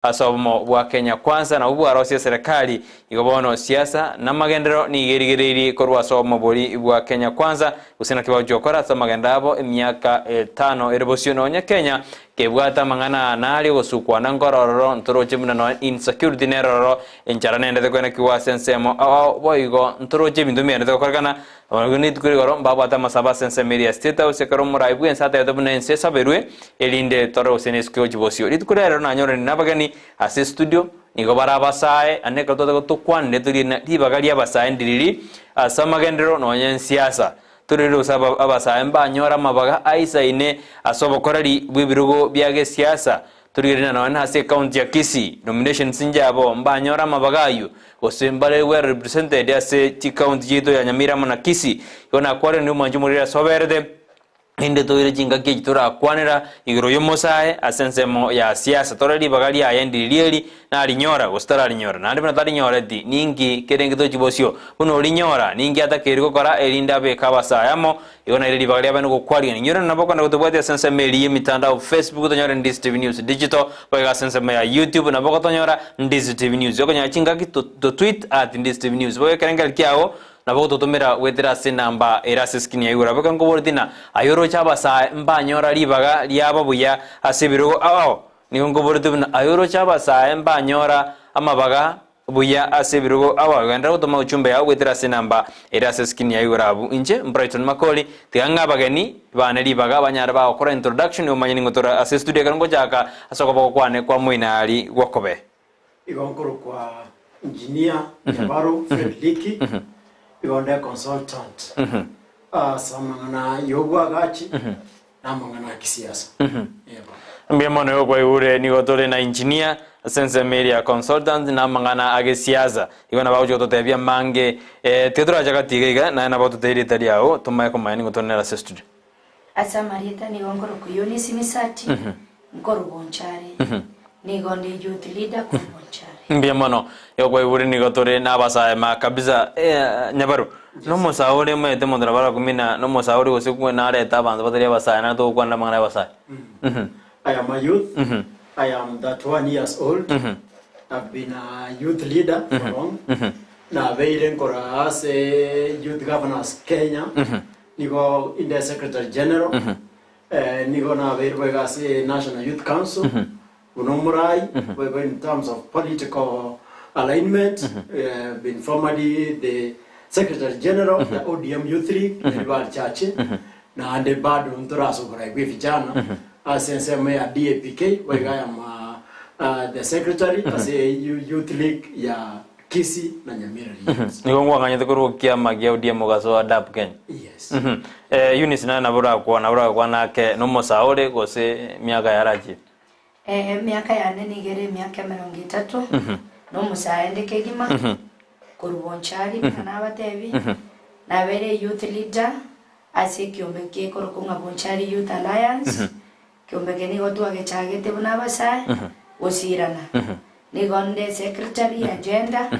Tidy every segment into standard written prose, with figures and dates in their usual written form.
asomo bwa Kenya kwanza na ubu arosia serikali igobono siasa na magendero ni gerigeri korwa asomo bori bwa Kenya kwanza usina kiba jokora sa magendabo emyaka 5 erebosyono nya Kenya kebwata mangana nali gusukwa na ngororo ntoroje munano insecurity neroro enchara nende kwena kiwa Ensemo boigo ntoroje bindu mende korgana abaguni tukuri goro mbabata masaba Ensemo state house karo muraibu ensata yadobuna ensesa berwe elinde toro senesku jibosio litukurero na nyore nabagani ase studio nigo barabasae aneka toto tukwane turi dibagari abasae ndiriri asamagendero no nyensiasa turiro saba abasae mbanyora mabaga aisa ine asobokorari bwibirugo byage siasa turire na hase county ya Kisii nomination sinjabo mbanyora mabagayo osembale we represented ase ti county yeto ya Nyamira na Kisii yona kware ni manjumurira soberede inde toire jinga ke tura kwanera igoro yomosae Ensemo ya siasa torari bagari ayendirieri na rinyora ostara rinyora na ndibana tari nyora di ningi kerenge to jibosio uno rinyora ningi atakeriko kora elinda be kabasa yamo yona iri bagari abana ko kwari nyora naboko na kutobwate Ensemo iri mitandao Facebook to nyora Ndizi TV News digital baga Ensemo ya YouTube naboko to nyora Ndizi TV News yoko nya chinga ki to tweet @Ndizi TV News boye kerenga kiao nabo tutumira wetera sinamba erase skin ya yura baka ngobortina ayoro chabasa mbanyora libaga lyaba buya asibiro awo niyo ngobortina ayoro chabasa mbanyora amabaga buya asibiro awo ganda utuma uchumbe ya wetera sinamba erase skin ya yura bu inje Brighton Makoli tiganga bagani bana libaga banyara ba okora introduction yo manyini ngotora ase studio kango jaka asoko bakwane kwa mwina ali gokobe igonkoro kwa engineer Nyabaro Fredliki yonde consultant samangana yogwa gachi namangana kisiasa mbiamono yogwa ure ni gotole na engineer Ensemo consultant namangana agesiasa igona bawo to tebia mange tetra jaga tiga na na bawo teri tariao tumaye ko mayini gotone la studio asa marieta ni ngoro kuyoni simisati ngoro bonchari ni gonde youth leader ko bonchari mbiamono yogwa ure ni gotore na basa ma kabisa Nyabaru no mosaure mwete mondra bara kumina no mosaure gosikwe na leta banza batari basa na to kwanda mangana basa I am a youth I am 31 years old I've been a youth leader for long na veire nkora as youth governors Kenya nigo in the secretary general nigo na veire as national youth council unomurai in terms of political alignment been formerly the secretary general of the ODM Youth League Rival Church na ande bado nturaso kwa vijana Ensemo ya DAPK where I am the secretary as a youth league ya Kisii na Nyamira regions nigongo nganye tukuru kia magia ODM gaso adapt Kenya yes Eunice na nabura kwa nake no mosaore gose miaka yaraji miaka ya nene gere miaka 30 no musaende kegima kurubonchari kana batebi na bere youth leader ase kiombeke korokunga bonchari youth alliance kiombeke ni gotu agechagete buna basa osirana ni gonde secretary agenda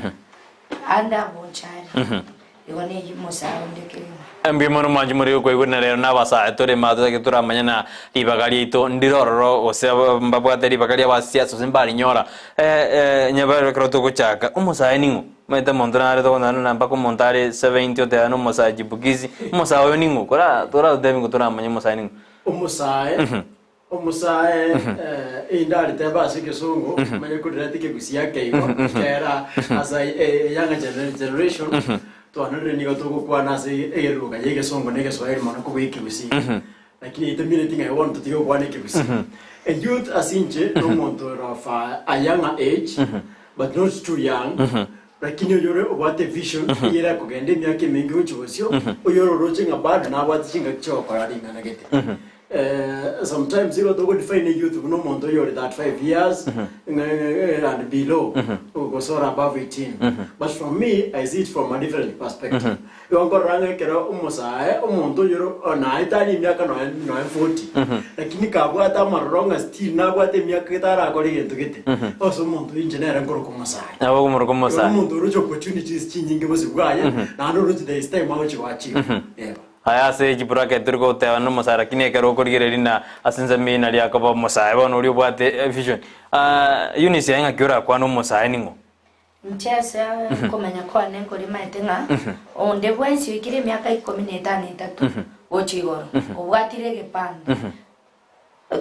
anda bonchari igone musaende kegima mbimono manjumuri ko iguna rero na basa tore mazo ke tura manyana libagari to ndiroro ose mbabwate libagari abasiasa simbali nyora Nyabaro kroto ko chaka umusaye ningo meta montrare to na mpako montare 70 o te no mosaje bugizi umusaye ningo kora tora devi ko tura manyama musaye ningo umusaye indari teba sikizungu manye kudirati ke Gusii yake iko era as a younger generation to another nigo to kwa nasi eruga yeke songo nege Swahili mana ko wiki Gusii lakini the minute thing I want to go kwa nege Gusii a youth asinje no monto of a younger age but not too young lakini yore what a vision ira kugende myake mingi uchosio uyoro rochinga bad na watichinga chokora ringa nagete sometimes you go define a youth no monto yore that 5 years and below go so above 18 but from me I see it from a different perspective yongo range kero umusae umuntu yoro na itali myaka no 40 lakini kabwata maronga still na bwate myaka itara akori gento gete oso umuntu engineer ngoro kumusae abo kumuro kumusae umuntu rujo opportunities changing bose bwaye na no rujo the time aho chiwachi aya se jiburake turko te no musara kine kero korigere na asenza mina lia ko musae bono uri bwate vision Eunice yanga kyora kwa no musae ningo Mchesa komenya kwa nengo rimaitenga onde bwensi ikire miaka 13 ochigoro obwatire gepanda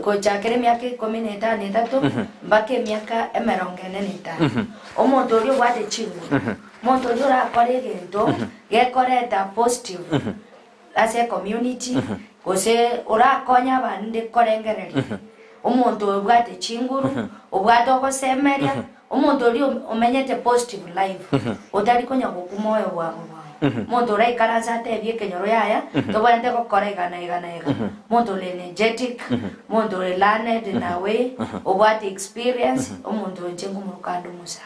ko chakere miaka 13 mbake miaka 45 omonto uri bwate chigo monto uri akore gento gekoreta positive as a community kose urakonya bande korengereri omonto obwate chinguru obwate okosemeria omonto uri omenyete positive life otari konya gukumoyo bwago monto rai karanza tebye kenyoro yaya to bwante ko korega na igana monto le energetic monto le learned na way obwate experience omonto njengu mukando musa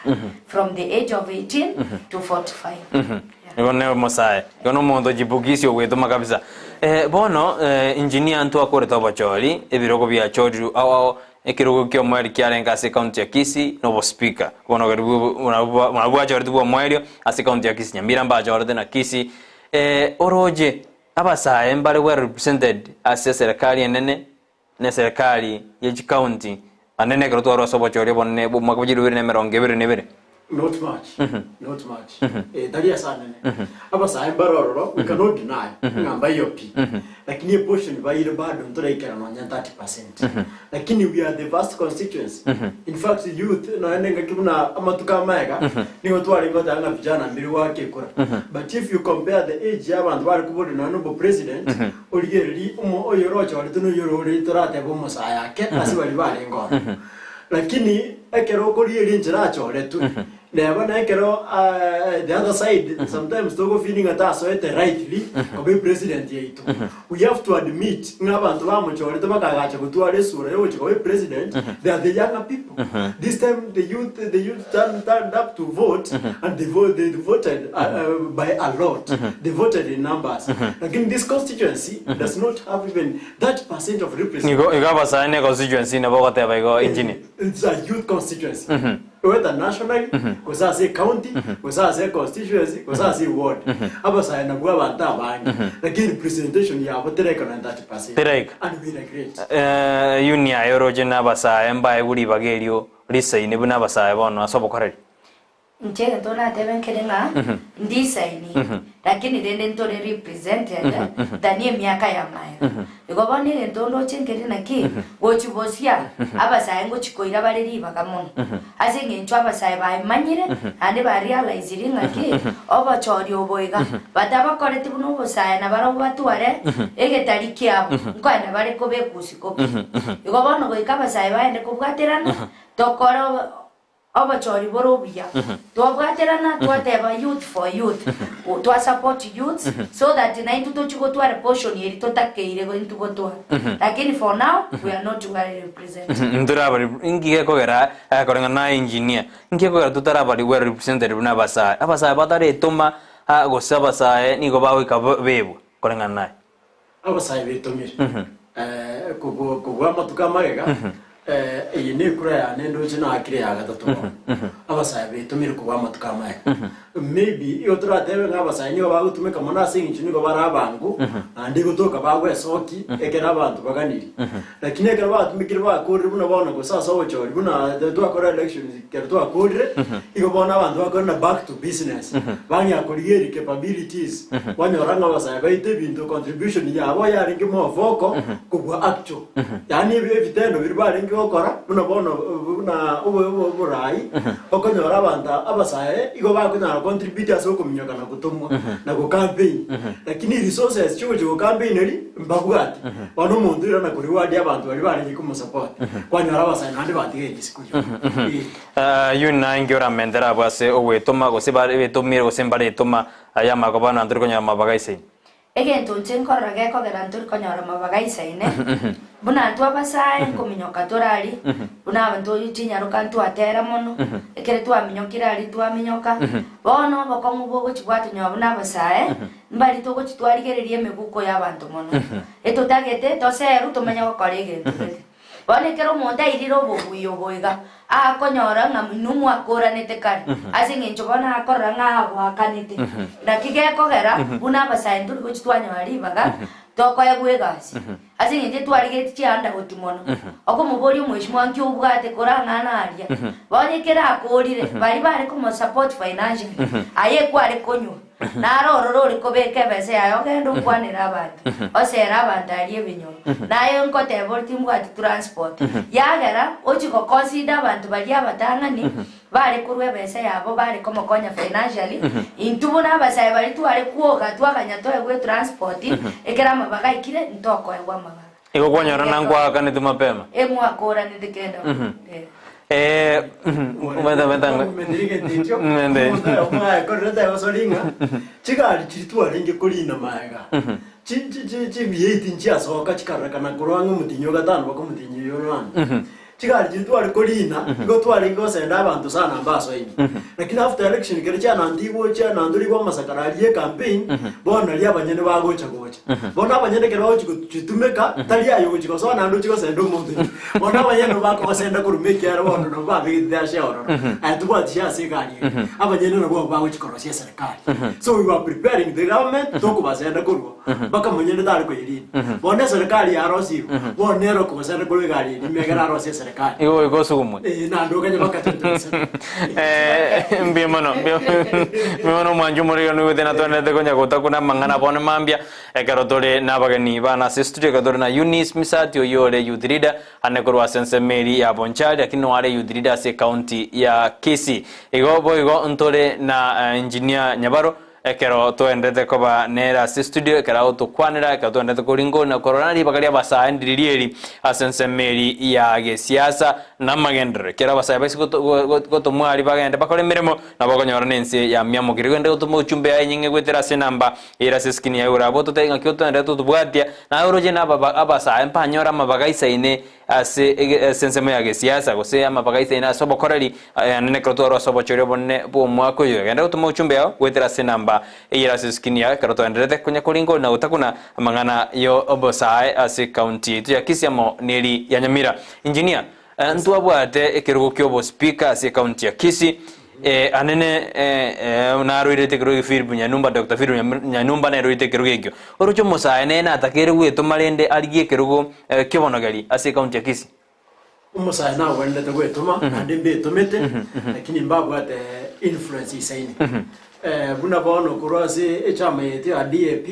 from the age of 18 to 45 Ngone musae gono mondo jibugisyo wetoma kabisa bono engineer antu akore tobachori ebirogo bya chodu awo ekirogo kyo mweri kyarenga ase county ya Kisii no speaker bono garibu unabwa chori tubo mweri ase county ya Kisii Nyamira mbachori na Kisii oroje abasae mbale were represented as Yeserekali enene ne serikali ya county anene kero toro sobachori bonne mwakujiri ne meronge bere Not much. Not much. Daria sana ne. Aba sai baroro we cannot deny. Ngamba yopi. Lakini portion ba ile bado ntore ikara no 30%. Lakini we are the vast constituents. In fact youth na nenga kibuna amatuka maega ni watu wale ngoja anga vijana mbili wake kura. But if you compare the age ya bantu bali kubodi na nobo president oligeri umo oyorocha wale tuno yorori torate bo musaya yake asi bali ngoro. Lakini ekero korieri njiracho letu never nekero the other side sometimes togo feeling ataso ete rightly kobe president yetu we have to admit ngabantu bamuchore tobakagacha gutware sura yo kobe president they are the younger people this time the youth turned up to vote and they voted by a lot they voted in numbers again this constituency does not have even that percent of representation igaba sane constituency na bogote baigo engineer it's a youth constituency whether nationally because as a county because as a constituency because as a ward aba sai na bwa banta abangi lakini representation ya botereka na 30% and we regret unia yoroje na basae mbaye guri bagerio risaine buna basae bono asobokoreri Nchega tona teben kedenga ndisaini lakini dende ntore represented danie miaka ya mayo igobone ntondo chenkere naki gochibosia abasaye ngo chikoira bareri bakamono ase ngencho abasaye bamanyire ande ba realize ringaki obachori oboiga bataba korete buno bosaye na baro batware egetari kyabo nkwana bare kobekusiko igobone goika abasaye baende kubwaterana tokoro abachori borobia twabwaterana twateba youth for youth to support youth so that na into to tware portion yeri totakeire go into gotwa lakini for now we are not well represented ndurabari ingiye kogera akorenga na engineer ingiye kogera tutarabari well represented na basaye abasaye batare toma gosaba saye nigo bawe kabebo korenga naye abasaye betomire kugwa matuka magega iyi ne kura ya nendo china akire ya gatatu abasaye betumire kuba matuka maye maybe iyo turatebe ngabasaye niyo bagutumika mona singi nigo barabangu andi gutoka bagwe soki ekera abantu baganiri lakini ekera batumikire bakore buna bona go sasa ochori buna twakora elections kera twakore igo bona abantu bakora back to business bani akorieri capabilities wanyoranga abasaye baite bintu contribution yabo yaringe mo voko kubwa actual yani ibe vitendo birbaringe okora buna bona buna uburai okonyora abantu abasaye igo bakuna contribute aso kuminyoka na kutumwa na ku campaign lakini resources cyo campaign eri mbagwati bano mundu ira na kuri wadi abantu bari bari ku support kwani arabasa nandi batige disikuyo yuna ngora mendera base owetoma gosibare betomire gosembare toma aya magobana nduriko nyama bagaise egento nchenkora geko gerantur konyora mabagaisaine buna twabasaye kuminyoka torari buna abantu yinyaruka ntwatera mono ekere twaminyokira ari twaminyoka bono bokomu bogo chibwatu nyabuna basaye mbali togo chitwarigererie meguko y'abantu mono etotagete toseru tumenya gukora egento bone kero monda iriro bobuyo boiga akonyora ngamunumu akoranete kare ase ngencho bona akora ngagwakanete nakigekogera buna basaindu gochitwanya ribaga toko yagwegasi ase ngenje twarigeti chianda gotimono oko mubori umweshimwa nkyo ubwate korangana aria bone kera akorire bari ko support financially aye kware konyo narororo rikobeke bese yayo gendo kwanira abantu osera abantu ari ebinyo nayo nkote volti mwati transport yagera ochiko consider abantu bali abatangani bari kurwe bese yabo bari komo konya financially intubu nabasaye bali tware kuoga twakanya toye transport ekera mabaga ikire ntoko yagwa mabaga iko kwanyora nangwa kanite mapema mwakora ndikenda chikali chitwaringe kulina maega chi biyeti nchiasoka chikarakana kurwanga mutinyo gatano bako mutinyo yorwana chikali chitwari kulina ngo twari ngo senda abantu sana mbaso ini lakini after election kile cha nandibo cha nanduri kwa masakarali campaign bona lia banyene bagocha gocha bona banyene kero bagocha chitumeka tali ayo gocha so nandu chiko senda umuntu bona banyene bako senda kurumeki ara bona no babe dia shoro atubwa tia sekali abanyene no bagocha korosia Yeserekali so we were preparing the government to kubasenda kurwa baka manyene dali ko yiri bona Yeserekali arosi bona ro ko senda kurwa gali nimegara arosi Yeserekali iko sugumu na ndo kanya bakatutse mbimono mwanju muri no within atone konya gotakuna mangana bone mambia ekarotore nabageni bana studio kadore na Eunice Misati oyore youth leader anekorwa Ensemo ya Bonchari akino wale youth leader se county ya Kisii igo ntore na engineer Nyabaro ekero toendete koba nera studio ekera otokwanira ekero toendete koringo na coronari bakalia basa ndiririeri Ensemo ya gesiasa na magendere kera basa basi goto mwali bagende bakole miremo na bakonyora nense ya myamo kirigende otomo uchumbe ya nyinge gwetera se namba era seskini ya ura boto tenga kyoto ndete tubwatia na oroje na abasa empanyora mabagaisa ine ase Ensemo ya gesiasa gose amabagaisa ina sobo korali nene krotoro sobo chore bonne bo mwako yo gende otomo uchumbe ya gwetera se namba era seskini ya karoto ndete konya koringo na utakuna mangana yo obosae ase county tu ya Kisiamo neri ya Nyamira engineer ntwabwate ekirugo kyobo speaker ase county ya Kisii anene naruirete kirugo Philip Nyamira Dr. Philip Nyamira naruirete kirugo ekyo orucho mosae nena atakere gweto marende aligie kirugo kibonogari ase county ya Kisii umusae na wendete gwetoma ande mbetomete lakini mbabwate influence isaini buna bono kurase echama yete ya DAP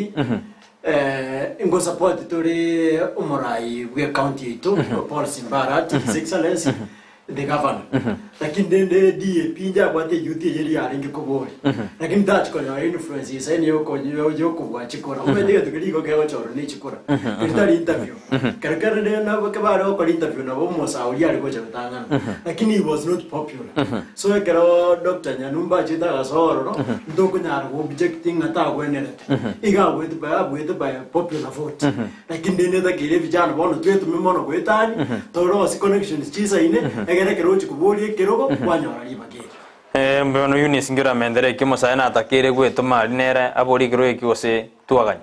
ingo support turi umurai we county to policy Mbarat His Excellency the governor lakini dende DAP nja kwate youth yeri yaringe kubori lakini touch ko ya influence isaini yoko kwa chikora umende tukiriko kewa choro ni chikora itali interview karakara de na bakabaro ko interview na bomo sauri ali ko chabtangana lakini he was not popular so ekero Dr. Nyanumba chita gasoro no ndoko nyara objecting ata gwenerete iga with by popular vote lakini dende da kile vijana bono twetu mimono kwetani toro si connections chisa ine egere kero chikubori kero kwanyora libagere mbono Eunice ngira mendere kimo sana atakire gwetoma nera abori kero ekose tuaganya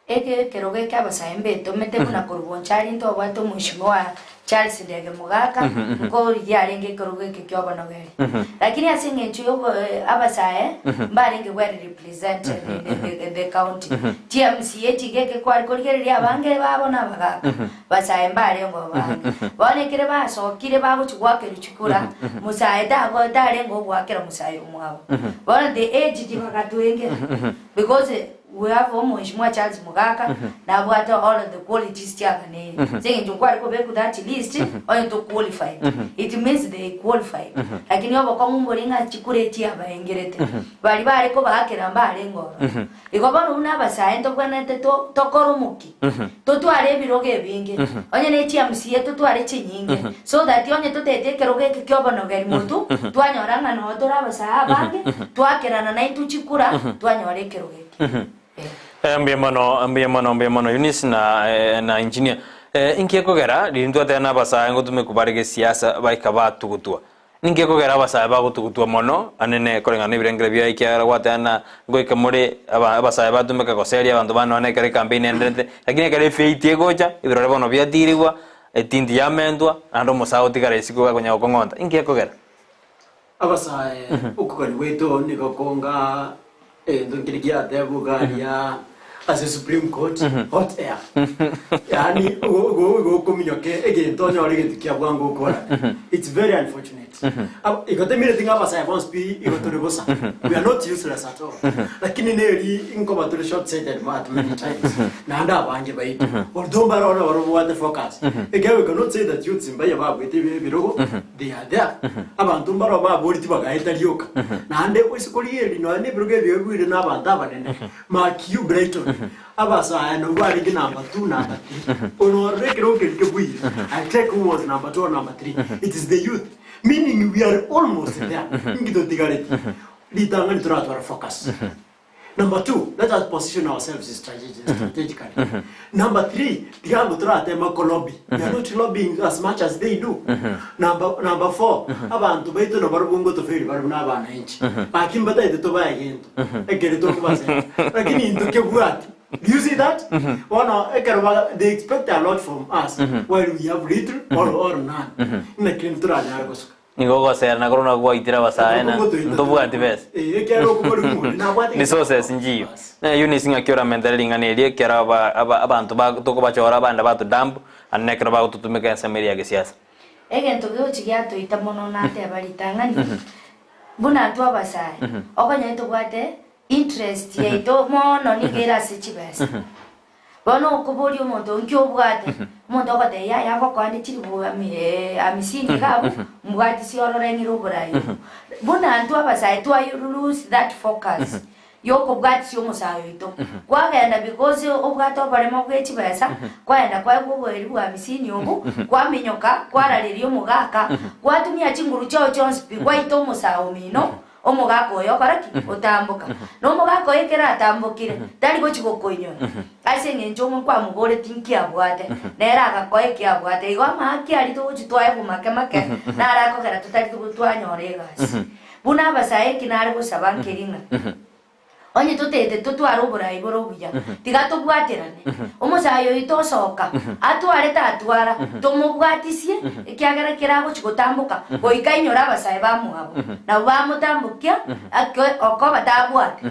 eke keroge kaba saimbe tomete kuna kurubonchari nto wato mushimwa Charles ndege mugaka ngo yarenge keroge kyoba nogeri lakini asinge nchuyo abasaye mbarenge were represent the county TMC etigeke kwari korigeri abange babona bagaka basaye mbarengo bange bone kire basokire babo chugwake ruchikura musaye dago darengo gwakira musaye umwabo bone the age dibakatwenge because we have almost more Charles Mugaka now what all of the qualities tiakane saying to kwari ko beku that list or to qualify it means they qualified lakini obo ko mumboringa chikureti abayengerete bari ko bakera mbarengo iko bano unabasaye to kwanete to koromuki to tware biroge binge onye ne TMC yetu tware chinyinge so that onye to tete keroge kyobono gari mutu twanyoranga no torabasa bange twakerana na itu chikura twanyore keroge Mbiemano Eunice na engineer inkekogera rindu tena basa ngo tumekubarige siasa baikaba tugutua ninkekogera basa ba gutugutua mono anene korenga ne birengere bya ikyara watana ngo ikamure basa ba tumeka koseria abantu bano ne kare campaign endete lakini kare feiti gocha ibirore bono bya dirigwa etindi yamendwa ando musao tigara isiko gonya kongonta ingi ekogera abasaye ukugani weto niko konga ndongirigia tebugaria as a Supreme Court hot air yani go kominyoke egento nyori getikia bwango ukora it's very unfortunate igote mire tinga abasaye won't be igotorobosa we are not useless at all lakini neri inkoba to short sighted many times na anda abanje baito although barona waro what the focus again we cannot say that youth simbaye babwite birogo they are there abantu baro baboriti bagahita ryoka na ande kwisikoliye no ne birogo byegwire n'abantu abanene ma Q Brighton abasa no bari ki number 2 number 3 ono rekero ke bui I check who was number 2 or number 3 it is the youth meaning we are almost there ngito tigareti litanga nitratu our focus number 2 let us position ourselves strategically number 3 tigango turate makolobi we are not lobbying as much as they do number 4 abantu baito no barubungo to feri baruna abana inchi bakimba taite to bayagento egere to kubase lakini ndoke bwati. Do you see that? They expect a lot from us while we have little or none. Nigogo ser na corona gwa itira basaena ndobu antives resources njiyo na Eunice ngakiora mendalinga nelie kera abantu toko bachora banda batu damp anekra ba tutumeka Ensemo ya gisiasa egento gyo chigato itamono nate abalitangani buna twa basaye okonya to bwate interest yeito mono nigera sichibesa bono okubuli omuntu nkyobwate omuntu okate yako kwandi chiribu amisini kabo mbwati siororengiro burayi buna antu abasaye to lose that focus yoko bwati si omusayo ito kwagenda because obwato baremo kwechibesa kwenda kwagubweri bwa amisini obu kwaminyoka kwarariri omugaka kwatumia chinguru cyo chonspi kwaito omusayo mino omugako yokoraki utambuka no mugako yekera atambukire tari go chigokoinyo ase ngenjo mu kwa mugore tinki abwate nera akakoye ki abwate igo maki ari to chitwaye kumake make nara ko kera tutari tugutwanyorega buna basaye kinari gusabankiringa onye tutete tutwaro burayi borobuya tigato bwaterane omusayo itosoka atware tatwara tomubwatisie ikyagara kirago chigutambuka goikainyora abasaye bamuabo na bamutambukia oko batabwate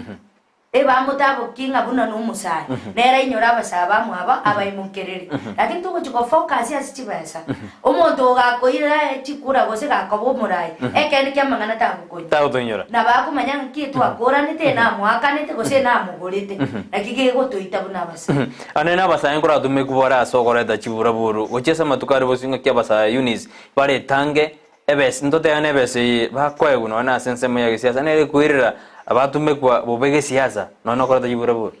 bamutambukinga buna n'umusaye nera inyora abasaye bamuabo abayimukerere lakini tugo focus yasibesa omuntu gakoira chikura gose gakobo murayi ekende kyamangana tabukonya tawunyora na bakumanya nkitu akora nite na mwakanite gose na mugorite nakige gotoita buna basa anena basa ngora dume kubora sogoreta chibura buru ochesa matukari bosinga kya basa Eunice bare tange ebes ndote anebes bakwaye guno na Ensemo ya gisiasa nere kuirira abatume kwa bobege siasa nono koreta chibura buru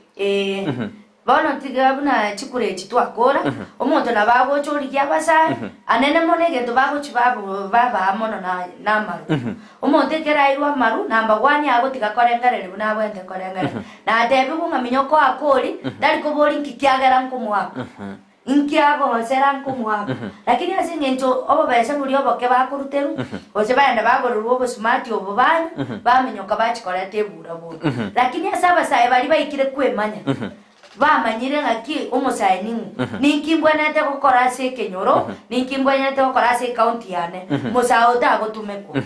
bono tigabuna chikure chitwakora omuntu nababo chori kyabasa anene monege to bago chibabu baba mono na maru omuntu kerairwa maru namba 1 ago tigakorengarere buna bwente korengare na tebe kunga minyoko akori dali ko bori nkikyagera nkumwa inkiago sera nkumwa lakini asingencho obo bese muri obo ke bakuruteru ose baenda bagoruru obo smart obo banyu baminyoka bachikora tebura bo lakini asaba sae bali baikire kwemanya bamanyire ngaki omusaye ninkimbwanete gukora se kenyoro ninkimbwanete gukora se county yane musaye utagotumeko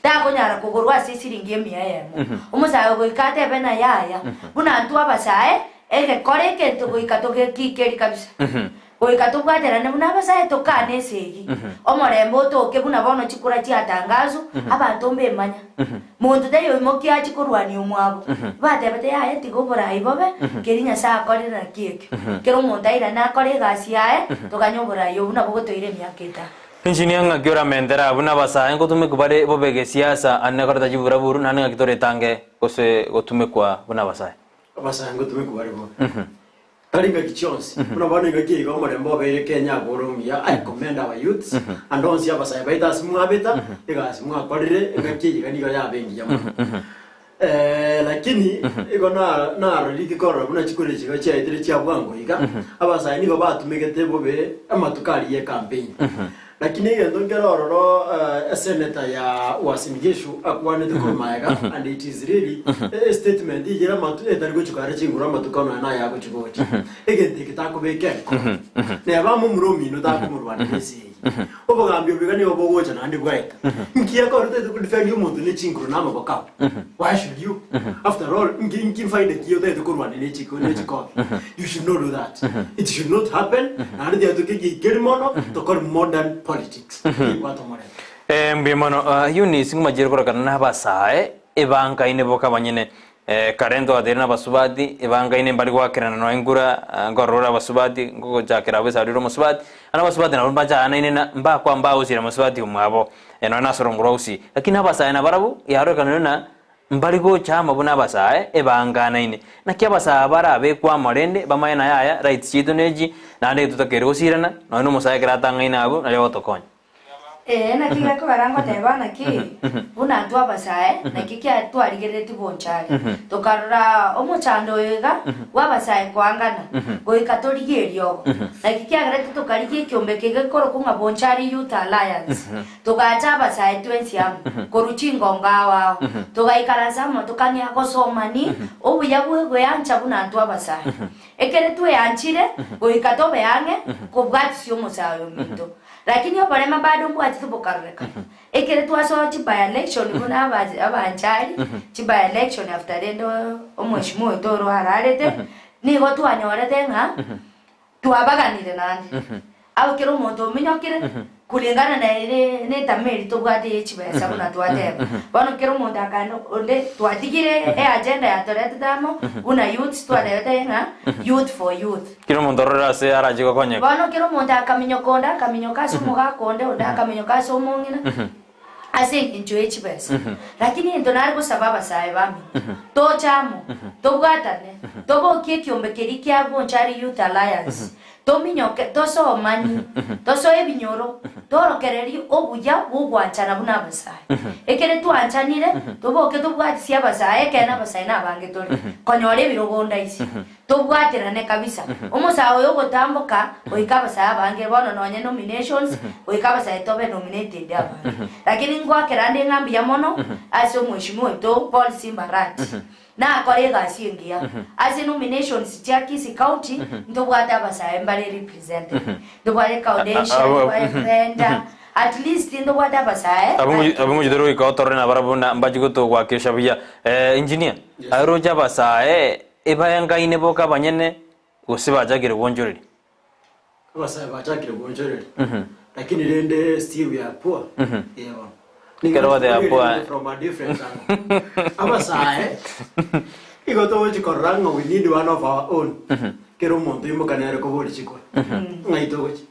takonyara kugurwa sisiringi emiyemo omusaye goikate bena yaya buna antu abasaye ege koreke to goikatoge kikeri kabisa goikatubwaterane buna abasaye tokane segi omorembo toke buna bono chikura chiatangazo abantu mbemanya muntu tayo imokia chikurwani omwabo batebete yaye tigobora ibobe kerinya sa korera kieke kero montaira na kore gasi yaye tokanyobora yo buna bogotoire myaketa Engineer ngakiora mendera buna basa ngotume kubare bobege siasa anne koreta chibura buru nane ngakitore tange kose gotume kwa buna basa ngotume kubare bo taringa kichonsi buna bana ngaki go morembo bere Kenya boromia I commend our youths and on sia basa baita simwa beta egas mwa korire ngaki gani ga bengi jamu lakini iko na ruliki korora buna chikore chiga cha itire cha bwango iga abasa ni go batumegete bobe amatukari ye campaign lakini ngendo ngerororo senator ya Uasin Gishu akwane de kumaega and it is really a statement igira matu etari chukare chingura matukano na ya kuchugoti egende kitakubeke ne abamu muromi no takumurwana kesi obo gambio bigani obo gocha na ndi bwaita nkiya ko rute ku defend umuntu ne chinguru na mabaka why should you after all nkin find the kiyo de kurwana ne chiko you should not do that it should not happen and they are to get mono to call modern politics wato more mbimono uni singuma jero kora kana basae ebanga ine boka banyene karendo aderna basubati ebanga ine mbali kwa kirana no ingura ngorora basubati ngo jakira besa riro musubati ana basubati na bacha ana ine mba kwa mba usira musubati umabo eno na sorongoro usi lakini abasae na barabu yaro kana na mbali go chama buna basae ebanga na ine na kia basa bara be kwa marende bamayana yaya right chito neji na ne tutakere usirana no musae kiratanga ina abo na leo tokonya na kika ko barango teba na ki buna twa basae na kika twa rigereti bonchari to karura omuchando yega wa basae kwangana go ikatorigerio na kika gareti to kariki kiombe kege koro kunga bonchari youth alliance to gacha basae 20 am koruchingo ngawa to gaikaraza motokani akosomani obuyabu go yancha buna twa basae ekere tu yanchire go ikatobe yange kubwati sio musayo minto lakini oparema bado mbwati tubokareka ekere twaso chiba election kuna abanchari chiba election after dendo omweshimo toro hararete nigo twanyorete nga twabaganire nandi au kero moto minyokire kulingana na ile ne tameri tobwate chiba sabuna twate bano kero moto akano onde twatigire agenda ya torete damo una youth twadete nga youth for youth kero moto rase arajigo konye bano kero moto akaminyokonda kaminyokaso muga konde onda akaminyokaso mongina ase enjoy chibes lakini ndo nari kusababa sae bami to chamo to bwatane to bokie kiombekeri kya bonchari youth alliance to minyoke to so mani to so ebinyoro to rokereri obuya bugwanchana buna basae ekere tu anchanire to boke to bwatisia basae kena basae na bange tori konyore birogonda isi to bwaterane kabisa omusawo yo gotamboka oikaba sae bange bono nonye nominations oikaba sae tobe nominated aba lakini ngwa kerande ngambi ya mono aso mweshimo to Paul Simbarat na akore gasingia as nominations cia Kisii County ndo bwata basae mbale represented ndo bwale foundation bwale at least ndo bwata basae abu jidero ikaotore na barabuna mbajigo to kwa kesha bia engineer aroja basae ebayanga ine boka banyene usibajagire bonjoreri basae bajagire bonjoreri lakini rende still ya poor yeah. Kero de apua from a different angle. Abasae igoto wechi koranga we need one of our own. Kero mondo imo kanere ko boli chiko. Ngaito wechi.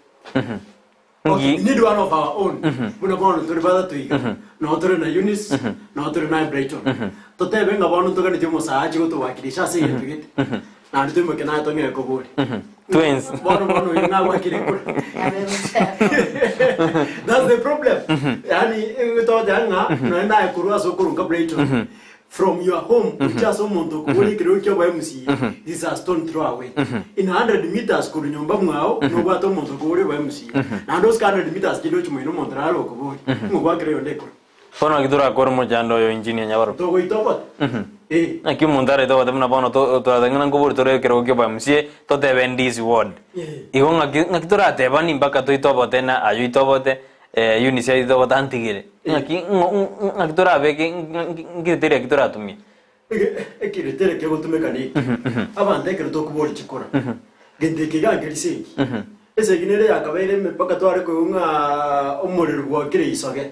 We need one of our own. Muna bono turi bada tuiga. No turi na Eunice, no turi na Brighton. Tote benga bono to kani timo saa chiko to wakilisha se yetu gete. Na ndi timo kana to ngere ko boli. Twins. Bono ina wakile kule. That's the problem. Yani to janga no na kurua so kurunga Brighton. From your home just omuntu kuri kiro kyo ba MC this a stone throw away in 100 meters kuri nyomba mwao no gwato omuntu kuri ba MC na those 100 meters kido chimo ino montra alo ko bori ngwa kire ndeko Pono kidura kor mo jando yo engineer nyabaro to go itopa aki mundare to demna bono to dangana ngobur to kiro kyo ba MC to te Ndizi ward igo ngakidura te bani mpaka to itopa tena ayu itopa te Eunice ito batantigire ngakidura beke ngitere kidura tumi ekiritere ke gotumeka ni abande kero to kubori chikora gende kigangeri singi ese ginere yakabere mpaka tware ko unga omuriro gwa kire isoge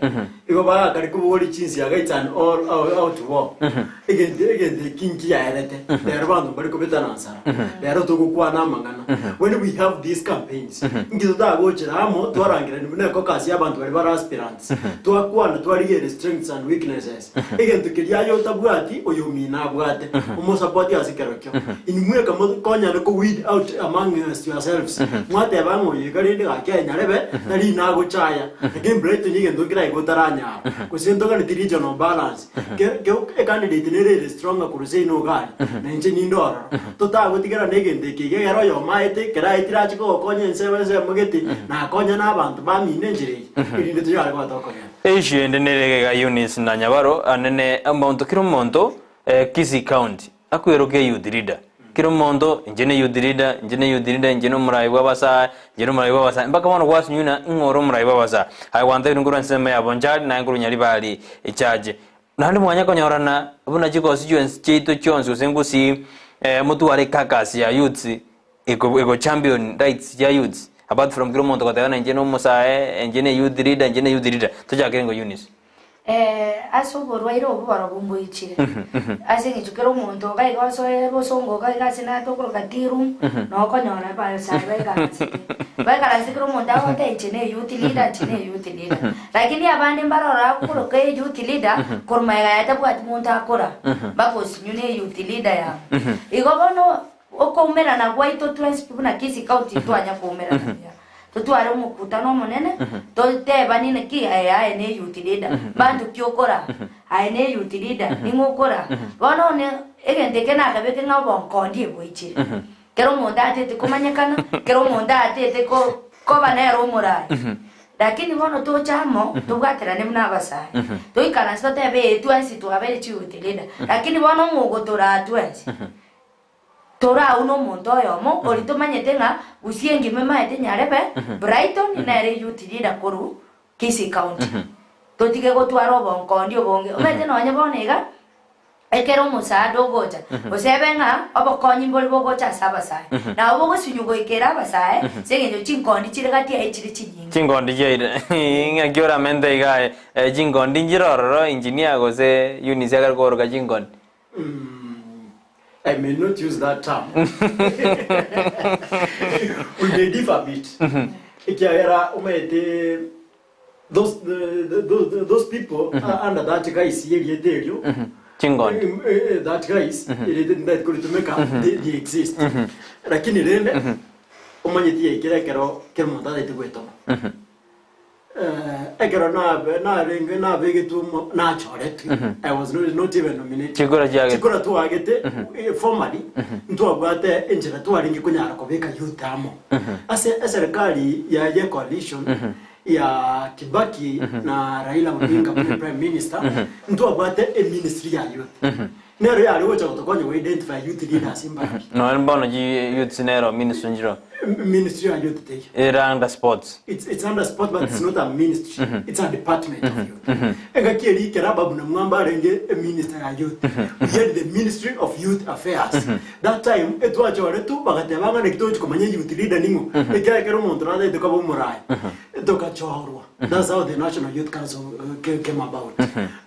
igo ba kari kubori chinsi agaitsan all out war egende kinki ya erete there bantu bari kubetana ansara there to gukwana mangana when we have these campaigns ngizo dagochera amo twarangira ni ko kasi abantu bari bara aspirants twakwana twarigere strengths and weaknesses egende kiria yo tabwati oyo mina bwate umo support asikerokyo inimwe kama konya ko weed out among yourselves mwate bango yigarinde gakenya rebe nari nago chaya again Brighton yigendo gira igotaranya nyaro kusinto kan regional balance ke candidate ne re stronger kuruse no gali na nje ni ndoro to ta gutigera negende ke gero yo maite kera itira chiko konye nse mugeti na konya na abantu ba mine njire irinde to yale kwa to konya issue ndenere ga Eunice na Nyabaro anene amonto kiro monto Kisii County akwero ke youth leader kiro monto njene youth leader njene murai babasa njene murai babasa mpaka wana kwasu nyuna ngoro murai babasa hai wante nguru nsema ya bonjali na nguru nyali bali charge nandi mwanya konyorana buna chiko constituency chito chonso sengusi mutu wale kakasi ya youth ego champion rights ya youth apart from kiro monto kotana njene musae njene youth leader toja kengo Eunice aso borwairo bobara bomboichire ase ngichukero muntu kai goso bosongo kai gasina to kro katiru no konyora ba sai ba kasi kro muntu awote chine youth leader lakini abandi mbarora kuro kai youth leader kormaiga yata bwat muntu akora bako sinyune youth leader ya igobono okomera na gwaito transport na Kisii County twanya komera na tutware mukutano munene toteba nine ki aya ne youth leader bantu kyokora aya ne youth leader nimukora bono ne egende kena kabeke ngabo nkondi boichire kero monda atete kumanyekana kero monda atete ko banero murai lakini bono to chamo tubwatira ne mnabasai to ikana sotebe twansi to abere youth leader lakini bono mugotora atwensi tora uno monto yomo orito manyete nga Gusii ngime maete nyarepe Brighton na re youth leader koru Kisii County totige gotwaro bonkondi obonge omete nonye bonega ekero musado gocha osebenga obokonyi mboli bogocha sabasai na obogo sinyugo ikera basai segenyo chinkondi chirigati aichiri chinyinga chinkondi jeide ngakiora mente igae chinkondi njiroro engineer gose Eunice agar koroga chinkondi I may not use that term. We may differ a bit. Those people under that guy's that guys that could make up they exist. Lakini rende umanyitie kile kero monta de tuweto. Egero na ringe na vegetu na choret. I was not even nominated. Chikora tu agete formally ntu abate enjera tu aringe kunyara kobeka youth amo. Yeserekali ya coalition ya Kibaki na Raila Odinga prime minister ntu abate ministry ya youth. Nero ya aliwo chakotokonye we identify youth leaders imbabi. No mbono ji youth nero ministry njiro. Ministry of Youth Day. It's under sports. It's under sport, but it's not a ministry. It's a department of youth. Engakiri kerababu na mwamba renge a minister of youth. We had the Ministry of Youth Affairs. That time, etwa choretu bagatebanga nekitochi komanye youth leader ningo. Ekero montrada etokabo murai. Etoka chorwa. That's how the National Youth Council came about.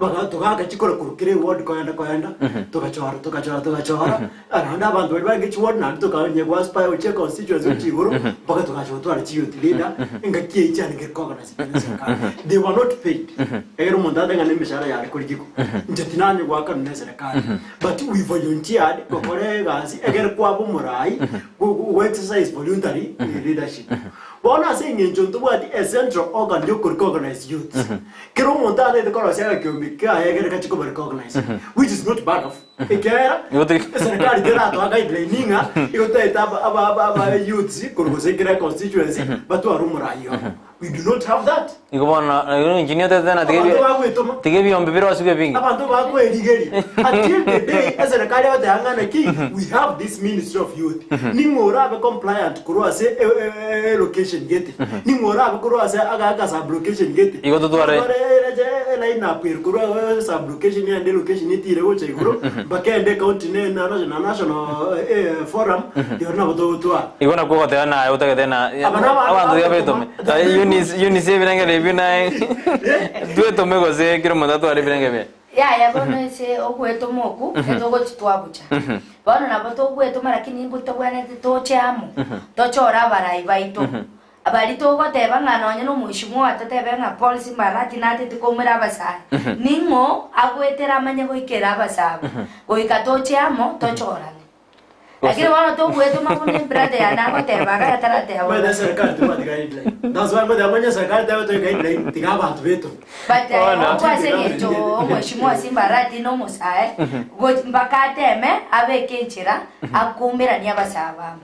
Bagatoka chikora kurukire ward koyanda. Toka. Ananda bantu bagi ward na toka nyegwa spy uche constituency chiguru mpaka tukachotwa ali youth leader ngakie ichani recognize. They were not paid. Ero mondada ngane mishara ya kuliko. Njetinani waka na Yeserekali. But we volunteered kokore gazi egere kwa bumurai go exercise voluntary leadership. Bona saying in Jontuwa a central organ you could recognize youth. Kero mondada de korosega kyomika egere kachiko recognize. Which is not bad of. Ekera Yeserekali derato agaidle ninga yoteta aba youth kurugosegera constituency but warumurai. We do not have that. Igobona engineer tena tigebi ombebero asuge bingi. Abantu bakwe rigeri. Until the day Yeserekali watangana ki we have this Ministry of Youth. Ningora be compliant kurwase location gate. Ningora be kurwase aga sub location gate. Igoto tware line up kurwa sub location and location itire goche guru bakende county na national forum yona bototwa. Igona kwa tena ayota tena abantu yabeto. Eunice birenge lebina dueto megoze kiro mondatu ari birenge be ya bono se ogweto moku etogo twabucha bono na boto ogweto marakini mbuto bwana tochamo tochora barai baito abali to goteba ngano no mushimo atatebe nga policy marati nate tikomera basai ningo agwetera manye goikera basaba goikatochamo tochorane lakini wana to kwetu mamune brother yana goteba ga tarate hawo Mwede serikali tu mati guideline. That's why mwede amanya serikali tayo to guideline tiga bantu betu. but kwa sengeto mheshimiwa Simbarati no musae go mpaka teme abeke nchira akumira ni abasaba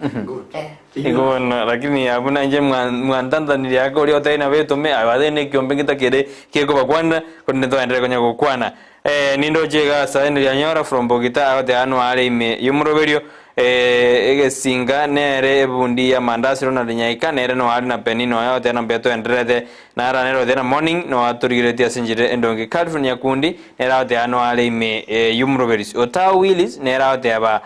igona lakini abuna nje mwandanda ni yako uri otaina betu me abadene kiombe kitakire kiko bakwana konde to endere konya gukwana nindo jega saini ya nyora from Bogita ate anu ale ime yumuroberio egesinga nere bundi ya mandasi rona nyaika nere no ali na penino ya ate na beto endrede na ara nero de morning no aturigire tia sinjire endonge California kundi nera ate anu ale ime yumuroberis ota willis nera ate aba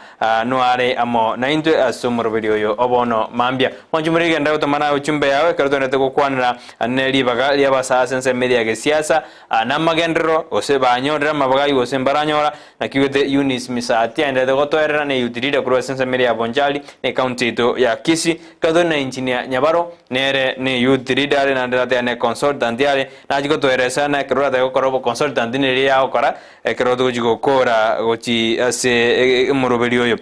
no ale amo na into asumuroberio yo obono mambia mwanjumurige ndao tomana uchumbe yawe karuto nete kokwanira aneli baga ya basa sense media ge siasa na magendro ose banyora mabagai ose mbaranyora na kiwete Eunice Misati ende de gotoera ne utilide kuro sense media bonjali ne county to ya Kisii kado na engineer Nyabaro nere ne utilide na ndate ne consultant yale na jigo to eresa na kuro da korobo consultant ne ya okora kuro do jigo kora gochi ase moroberio yo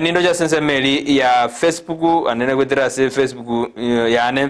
nindo ja sense media ya Facebook anene gwetera se Facebook yane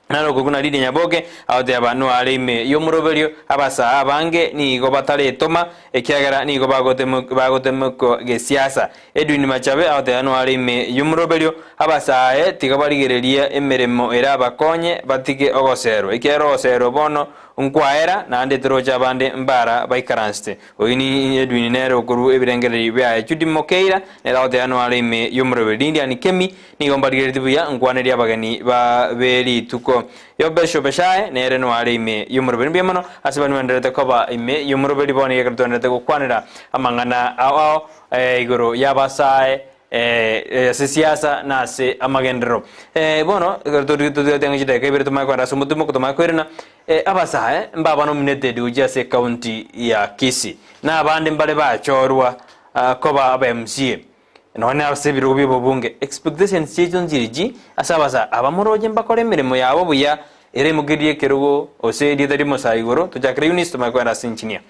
nalo kuna lidi nyaboke aute abantu alime yo muroberio abasa abange ni go batale toma ekiagara ni go bagotemeko gesiasa Edwin Machabe aute anu alime yo muroberio abasa tigabarigereria emeremo era bakonye batike ogosero ekero osero bono unkwaera na ande trocha bande mbara baikaranste oyini Edwin nero kuru ebirengere bya chudi mokeira era aute anu alime yo muroberio ndi ani kemi ni go barigereri bya unkwaneria abagani ba beri tuko yo besho beshae nere no ale ime yumurobeli bimano asibani wenderete koba ime yumurobeli boni yekertonete ko kwanira amangana ao igoro yabasae siasa na se amagendro bono kerto tengi jide ke berto makwa rasumutumo ko makwirina abasae mbaba nominated uja se county ya Kisii na abande mbale ba chorwa koba aba MCA none abasebiru bibo bunge expectation season jiriji asabasa abamoroje mbakore mirimo yabo buya ere mugiriye kerugo ose didari mosaigoro tujakre unist makwara sinchinia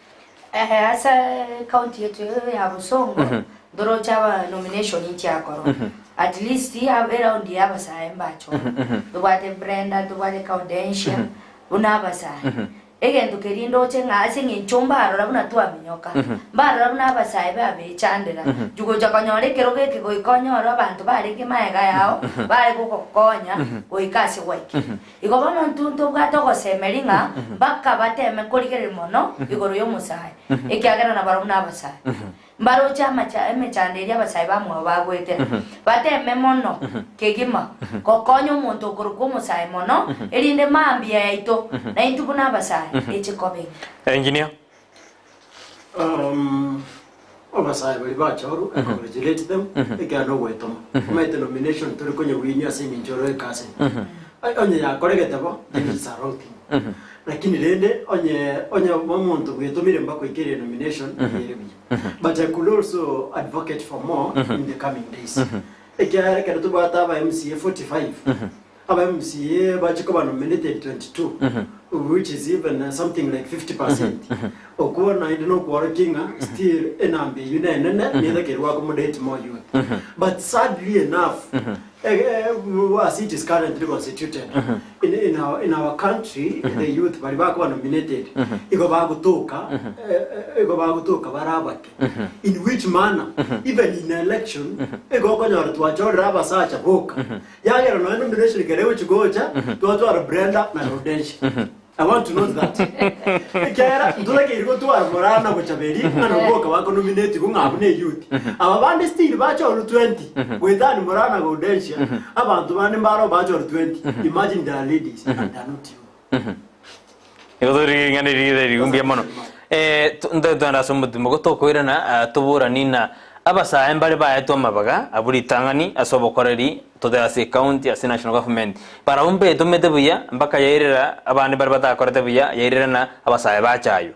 asa county yetu ya Busongo doro chaba nomination ichakoro at least ya around ya basaye mbacho tubate Brenda tubate Caudentia una basaye egento kerindo chenga asinge chomba arabuna tuwa minyoka mbara arabuna basaye babe chandera jugo jakanyore keroge ke goikonyoro abantu bareke maega yao bare kukokonya goikase waiki igobano ntunto bwato gosemeringa baka bateme koligere mono igoro yo musaye ekiagera na barabuna basaye mbaro chama cha emechanderia basaye bamwe bagwete bateme mono kegima kokonyo muntu kuruko musaye mono erinde mambia yaito na intubuna basaye echikobe engineer obasaye bali bachoru congratulate them ekano wetoma mete nomination turi konye winya singi njoro ekase onye yakoregete bo is a wrong thing lakini lende onye muntu gwetomire mbako ikere nomination yerebi but I could also advocate for more in the coming days ekya kero tubata aba MCA 45 aba MCA bachiko nominated 22 which is even something like 50% okuona indino kwarakinga still enambe yunene neither kerwa accommodate more youth but sadly enough as it is currently constituted in our country the youth bali bako nominated iko bagutoka barabake in which manner even in election iko konyora twachora abasacha boka yagera no nomination kerewe chigocha twatwara Brenda na Rodenshi. I want to know that. Kera nduleke iriko twara morana bochaberi anoboka bako nominate kungabune youth ababande still bacho 20 withan morana Rodenshi abantu bane mbaro bacho 20 imagine the ladies and not you yodori ngane ri ngumbia mono ndanda somutumo gotokoirana tubura nina abasa embale baeto mabaga aburi tangani asobokoreri to the county as national government para umbe tumete buya mbaka yairira abandi barbata korete buya yairira na abasa bachayo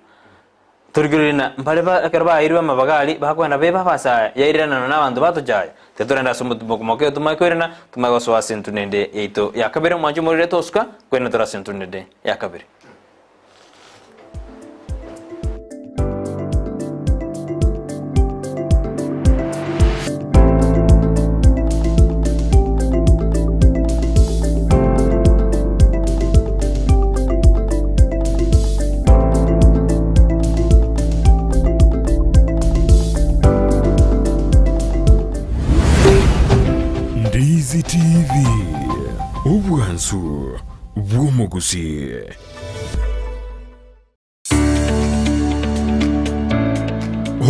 turgirina mbale ba karba irwa mabagali bakwenda beba basa yairira na nabantu batojayo tetorenda somutumo komoke tumakwirina tumagoso asentunende eito yakabere mwanju morire toska kwena tora sentunende yakabere Gusii.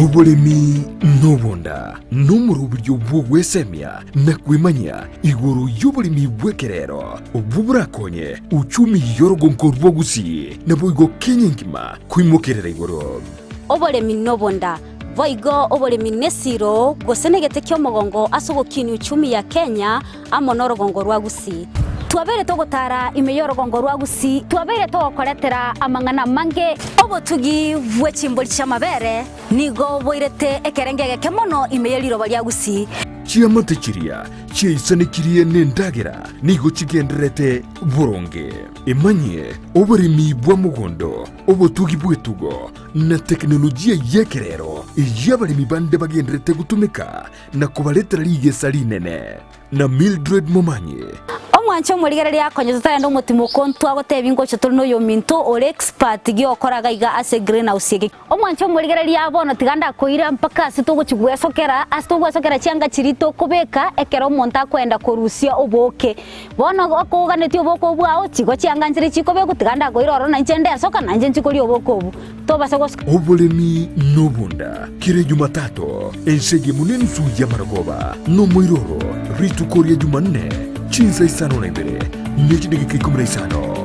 Oburimi n'obunda n'umuri uburyo bwo gwesemya na kwimanya iguru y'uburimi bw'ekerero ubu burakonye uchumi yorogonko rwo Gusii na boigo Kenya ngima kwimokerera iguru. Oburimi n'obunda voigo oburimi nesiro gosenegete kyomogongo asogokini uchumi ya Kenya amonorogongo rwa Gusii. Twabere togotara imeyorogongo rwa Gusii, twabere togokoretera amangana mange obotugi bwechimboli chamabere nigo boirete ekerengege kemono imeyeliro balya Gusii. Chiamate chiria chiaisanikiriye nendagera nigo chigenderete buronge emanye oburimi bwa mugondo obotugi bwetugo na teknolojia yekerero iyabarimi bande bagenderete gutumika na kubaletera ligesa linene na Mildred Momanye. Omwancho muligere lya konyo tutayenda umutimo kontu agoteba ingocho tuluno yo minto ore expert gi okoraga iga ase greenhouse yege. Omwancho muligere lya bono tiganda koira mpaka situgwesokera cyanga chirito kubeka ekero monta kwenda korusia oboke. Bono akoganeti oboko bwao chigo cyanganzire chikobe gutiganda koira oro nanje ndesoka nanje nchikori oboko obu. Tobasegos Oburimi n'obunda kire Jumatatu ensege munene suya maragoba no moiroro ritu koria Jumanne chinza isano na imbere nechidegeka 15.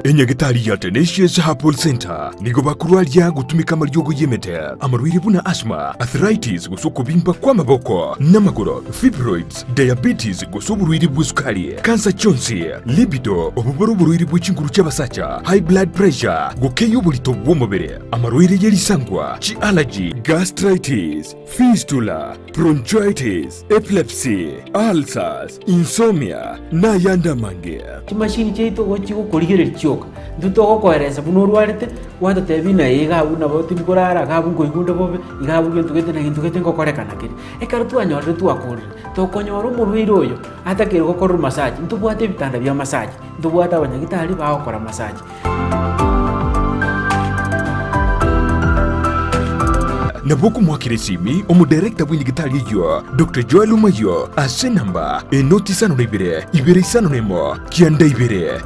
Enyagitari ya Tenacious Herbal Center nigo bakurwalia gutumika maryogo yemete amarwiri buna asthma, arthritis gusuko bimba kwa maboko n'amaguru, fibroids, diabetes gusuko burwiri bw'isukari, cancer chonsi, libido obuboro burwiri bw'ikinguru cy'abasacha, high blood pressure gukeyo burito bw'umubiri, amarwiri yerisangwa, chi allergy, gastritis, fistula, bronchitis, epilepsy, ulcers, insomnia na yanda mange. Machine cheito gochigo kurigere choka ndutogo kohereza bunurwarete wata tebina yiga una boti bikorara gabu ngoigunde bobe igabu gentugete ngokorekana kiri ekaro twanyore twakore tokonyoro murwiro oyo atakire gukora massage ntubwate bitanda bya massage ntubwate abanyagitari baokora massage. Nabuku mwakiresimi omudirekta w'indigitali yo Dr. Joel Umayo ase namba enoti sano na ibere isano nemo kianda ibere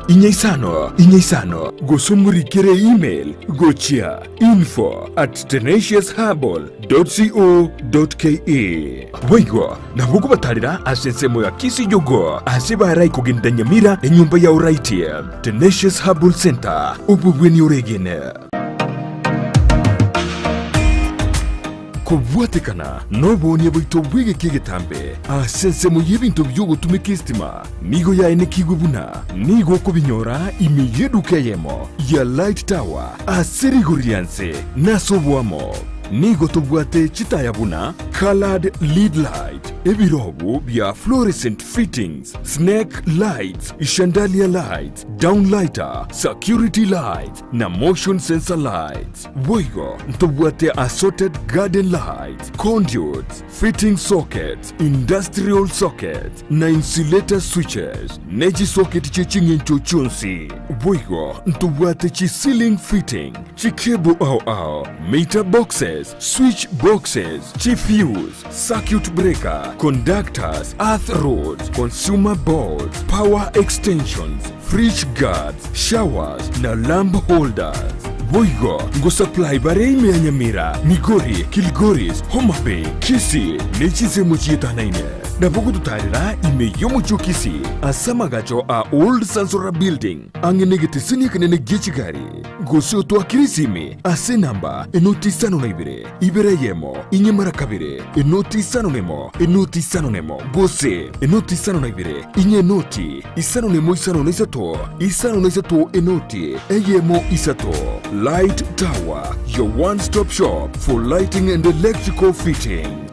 inyaisano gosomurikire email gochia info@tenaciousherbal.co.ke Waigo nabuku batalira ase Ensemo ya Kisii yogo ase barai kugenda Nyamira enyumba ya uraiti Tenacious Herbal Center ububweni uregene. Kubuatekana nobonye bwito bwege kigetambe Ensemo y'ebintu by'ogutumika istima nigo ya enekigubuna nigo kubinyora imiyeduka yemo ya light tower aserigorianse nasobwamo nigo tubwate chitayabuna colored lead light ebirobu bya fluorescent fittings snake lights chandelier lights downlighter security lights na motion sensor lights. Boigo tubwate assorted garden lights conduits fitting sockets industrial sockets na insulator switches neji socket chechingencho chonsi. Boigo tubwate chi ceiling fitting chi cable ao meter boxes switch boxes chi fuse circuit breaker conductors earth rods consumer boards power extensions fridge guards showers na lamp holders. Boigo ngo supply bareime ya Nyamira, Migori, Kilgoris, Homa Bay, Kisii n'Ensemo chietanaine. Nabugu tutarira ime yomu Kisii asamagacho a old Sansora building angenegete sini kanene gechigari Gusii to akirisimi ase namba enoti sano na ibere yemo inyamara kabire enoti sano nemo Gusii enoti sano na inye noti isano nemo isano na isato enoti eyemo isato. Light Tower, your one-stop shop for lighting and electrical fitting.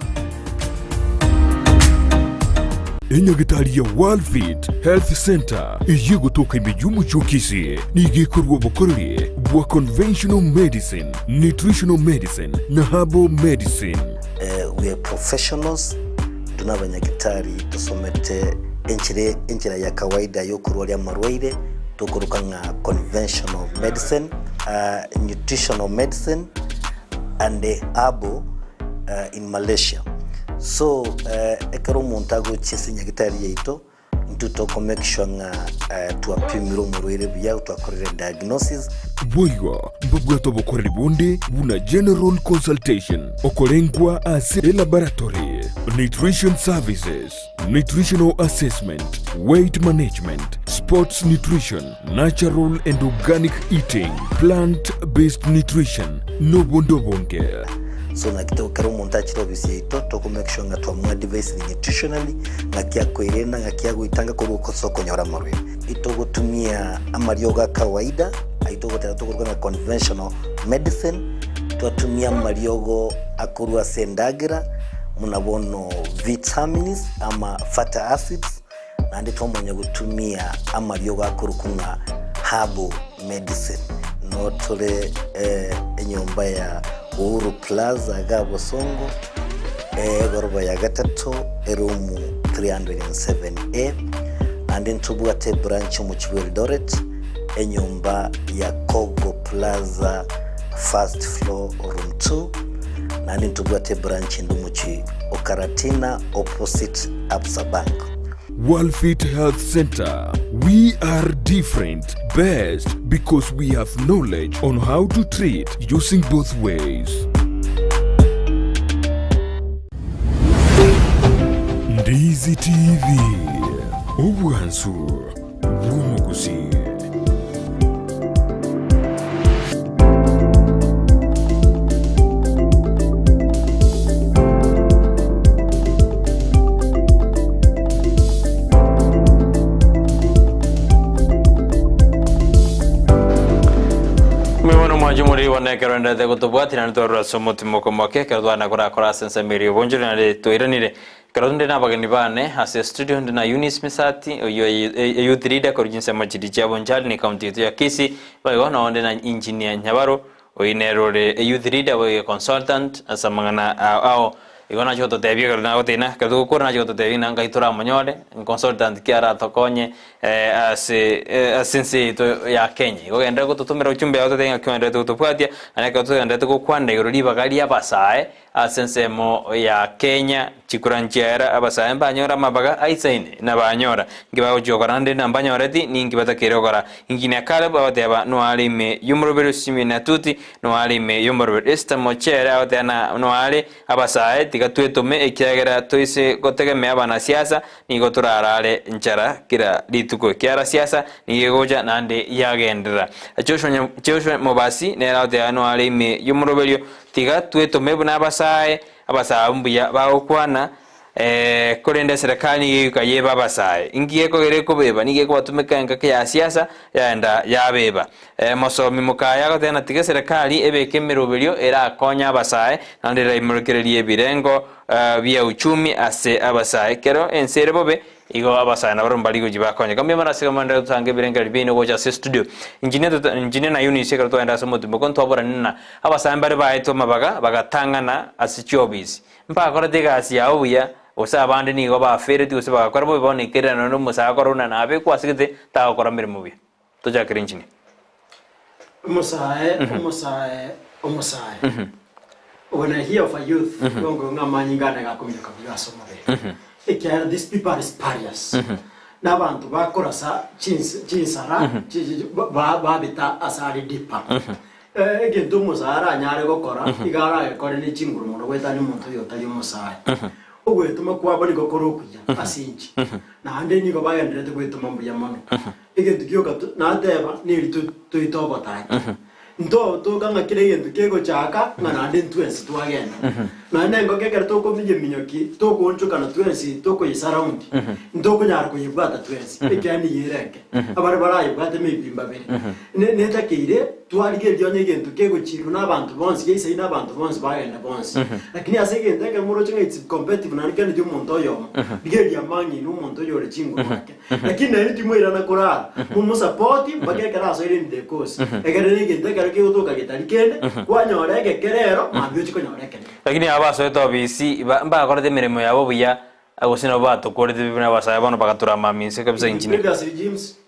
Enyagitari ya World Fit Health Center iyigo toka imejumbu chokisi nigikorwa bukorere bwa conventional medicine, nutritional medicine na herbal medicine. We are professionals, tunabanyagitari tusomete enchira ya kawaida yo kurwali amarwaire tukuruka nga conventional medicine, nutritional medicine and herbal in Malaysia. So ekero omonto agochia nyagitari yaito ntutoko make sure nga twapimira omurwaire buya twakorere diagnosis boigo mbabwato bokoreri bonde buna general consultation okolengwa ase laboratory nutrition services nutritional assessment weight management sports nutrition natural and organic eating plant-based nutrition no bondo bonke. So nakitokera omuntu akira obisi yaito toko make sure nga twamwa device nutritionally ngakia kwirenda ngakia guitanga ko sokonyora marwe itogotumia amaryo ga kawaida aitogotera tokorwa na conventional medicine twatumia amaryogo akorwa sendagira munabono vitamins ama fatty acids nandi twamonya gutumia amaryogo akorukunga herbal medicine notore enyomba ya Uhuru Plaza Gabo Songo goroba ya gatatu erumu 307A andi ntubwate branch mu Eldoret enyumba ya Kogo Plaza first floor room 2 nandi ntubwate branch ndumuchi Okaratina opposite Absa Bank. Worldfit Health Center. We are different, best because we have knowledge on how to treat using both ways. Ndizi TV. Obwansu. Gusii. Jumuri wana kerenda de gotobwati na ntorwa somotimo komoke kerwa na kora sense meri bonjuri na toiranire keronde na bagani bane ase studio na Eunice Misati yo youth leader ko Ensemo chidicha bonjali ni county ya Kisii bayo na onde na engineer Nyabaro oinerore youth leader we consultant asamangana ao igona choto tebia kerna otina kedu korna choto tebina ngaitura monyore consultant kiara tokonye asense to ya Kenya igenda gututumira uchumbe auto tenga kwenda tutupwatia anaka tutenda tukwanda igorori bagalia basae Ensemo ya Kenya chikuranchera abasae mbanyora mabaga aisaine na banyora ngiba ujokorande na banyoreti ningibata kirogora ingine kale babateba no alime yumrobero simina tuti no alime yumrobero Ensemo chera otena no ale abasae tigatwetume ekiagera toise gotegemea bana siasa nigo turarare nchara kira lituko kiara siasa nigoja nande yagendera Joshua Mobasi nera otena no alime yumrobero tigatwetume bana abasae mbuya baokwana korenda Yeserekali yikayeba basae ingiye ko gereko beba nige ko batumeka ngaka ya siasa yaenda yabeba mosomi mukaya ko tena tige Yeserekali ebeke merobelio era konya basae nandira imurikererie birengo bia uchumi ase abasae kero ensere bobe igo abasae na barumbali gojiba konya kambe marasika manda tutange birenga bino goja se studio engineer na Eunice ko to enda somotumo konto abora nina abasae mbare baito mabaga bagatangana asichobisi mpa kora tegasi yaobuya osa abandi nigo bafereti ose bagakora bo bone kerana no musakorona nabe kwasigite takora mirimo bya tojakira engineer umusae when I hear of a youth gongo ngamanyingana gakomika byasomore these people are spurious n'abantu bakora sa chinsara babita asari dipa egento musara nyare gukora igara ekore ni chinguru muno gweta ni muntu yotari umusaye ogwetuma kwaboni gokoro kuya asinji na ande ni go bagendete gwetuma mbuya mano egento kyoka na deba ni tuitobotaye ndo to ganga kirege kego chaka ngana ande twensi twagenda na nengo kekera to ko bije minyoki to ko nchuka na twensi to ko isaraundi ndo ko nyar ko yibata twensi ekani yireke abari barayi bwate mebimba bere ne takire twarige byonye gento kego chiru n'abantu bonsi yese n'abantu bonsi bagenda bonsi lakini asege ndeke muro chinga it's competitive na nikani dio muntu yo bigeri amanyi n'umuntu yore chingo wake lakini na ndimo irana korara mu support bagekera so iri ndeko kosi egere ni ndeke ke utoka gitarikende kwanyoreke kerero mabyo chiko nyoreke lakini abaso eto bisi mba akora de mirimo yabo buya agosina bato kore de bibina basaya bano bagatura maminse kabisa injini previous regimes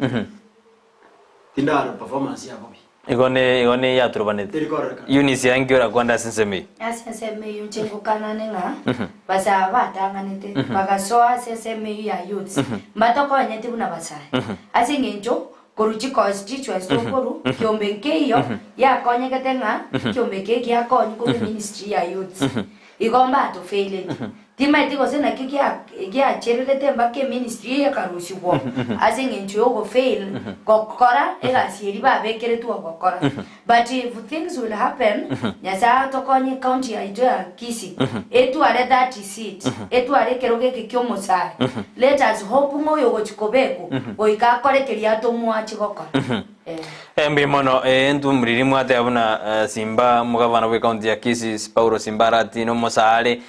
tindara performance yabo igone ya turbanete Eunice yangiora kwanda Ensemo Ensemo yunjengo kanane nga basa batanganite bagasoa seseme ya youths mbatoko nyete buna basa asingenjo koruchi constituents to koru kyombenke iyo ya konye ketenga kyombenke kya konye ko ministry ya youths igomba to fail tima itiko sena kya cherele temba ke ministry ya karushi wo asingenjo yo fail kokora ega sieri ba bekere tu kokora but if things will happen nyasa to konye county ya ito Kisii etu are that seat etu are keroge kyomusai let us hope moyo gochikobeko oika korekeria to mwachi gokora Embi mono entu mriri mwate abuna Simba mugavana we county ya Kisii Paulo Simbarati no mosale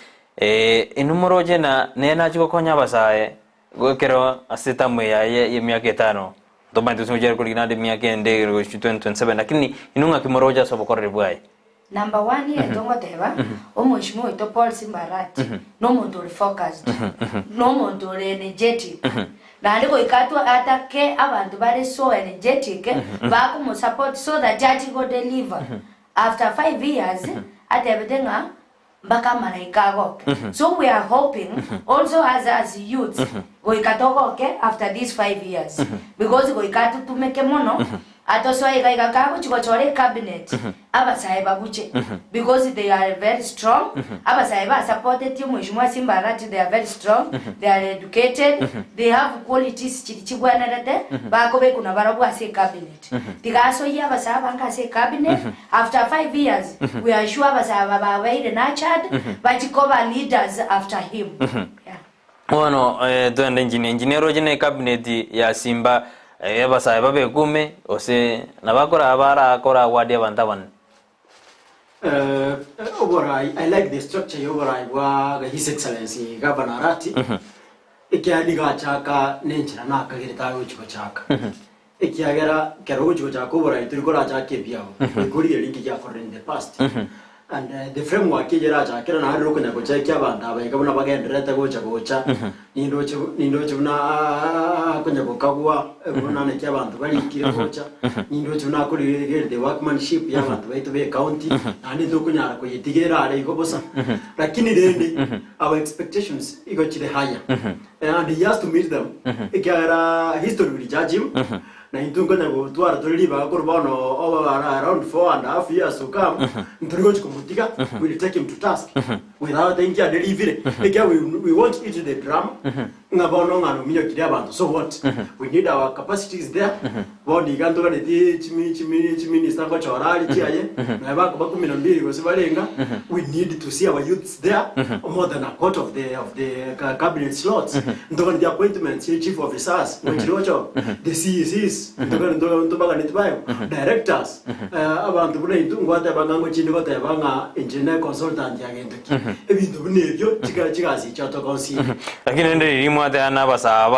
inumoroje na nena chiko konya basae gokero asita mweya ye miaka 5 ndomba tusungera kulina de miaka ende 2027 lakini inunga kimoroja sobokorre bwaye number 1 ye tongo teba omushimo ito Paul Simbarati no muntu focused no muntu energetic na ndiko ikatu atake abantu bare so energetic bakumu support so that judge go deliver after 5 years atebetenga mpaka malaika so we are hoping also as youths go ikatogoke after these 5 years because go ikatu tumeke mono atoso iga kako chikochore cabinet abasaye babuche because they are very strong abasaye ba supported you mheshimiwa Simbarati they are very strong they are educated they have qualities chichigwanarete bakobe kuna barabu ase cabinet tigaso ya abasaye banka ase cabinet after 5 years we are sure abasaye baba waire nurtured bachikoba leaders after him Bueno tuende engineer ojene cabinet ya Simba basa babe gume ose nabakora abara akora wadi abantaban I like the structure wa His Excellency Governor Rati ikiadiga chaka nenchira nakagirita uchiko chaka ikiagera kero uchiko chaka oborai turikora chaka biao ikuri linki ya for in the past and the framework kijera chakira na hari rokonya gocha abantu abayikabona bagenderete gocha nindoche na konya gokagwa ebona ne kyabantu bali kire gocha nindoche na kuri the workmanship y'abantu baitu be county andi dokunyara ko yitigera ari gobosa lakini rende our expectations iko chire higher and he has to meet them ikara history will judge him na intunga na gutwara turiba korbono over around 4.5 years to come nturigo chikomutika will take him to task without thinking delivery we want it to the drama ngabono ngano minyo kiri abantu so what we need our capacities there bodi ganto ga chimi stango chorali chiaye na bako bako 12 go sibalenga we need to see our youths there more than a quarter of the cabinet slots ndoga the appointments chief officers ngochirocho the CECs ndo baga nitbayo directors abantu bune intungo atabanga chindi batabanga engineer consultant yagento ebintu bunebyo chikazi chato konsi lakini ndiri rimwe atana basa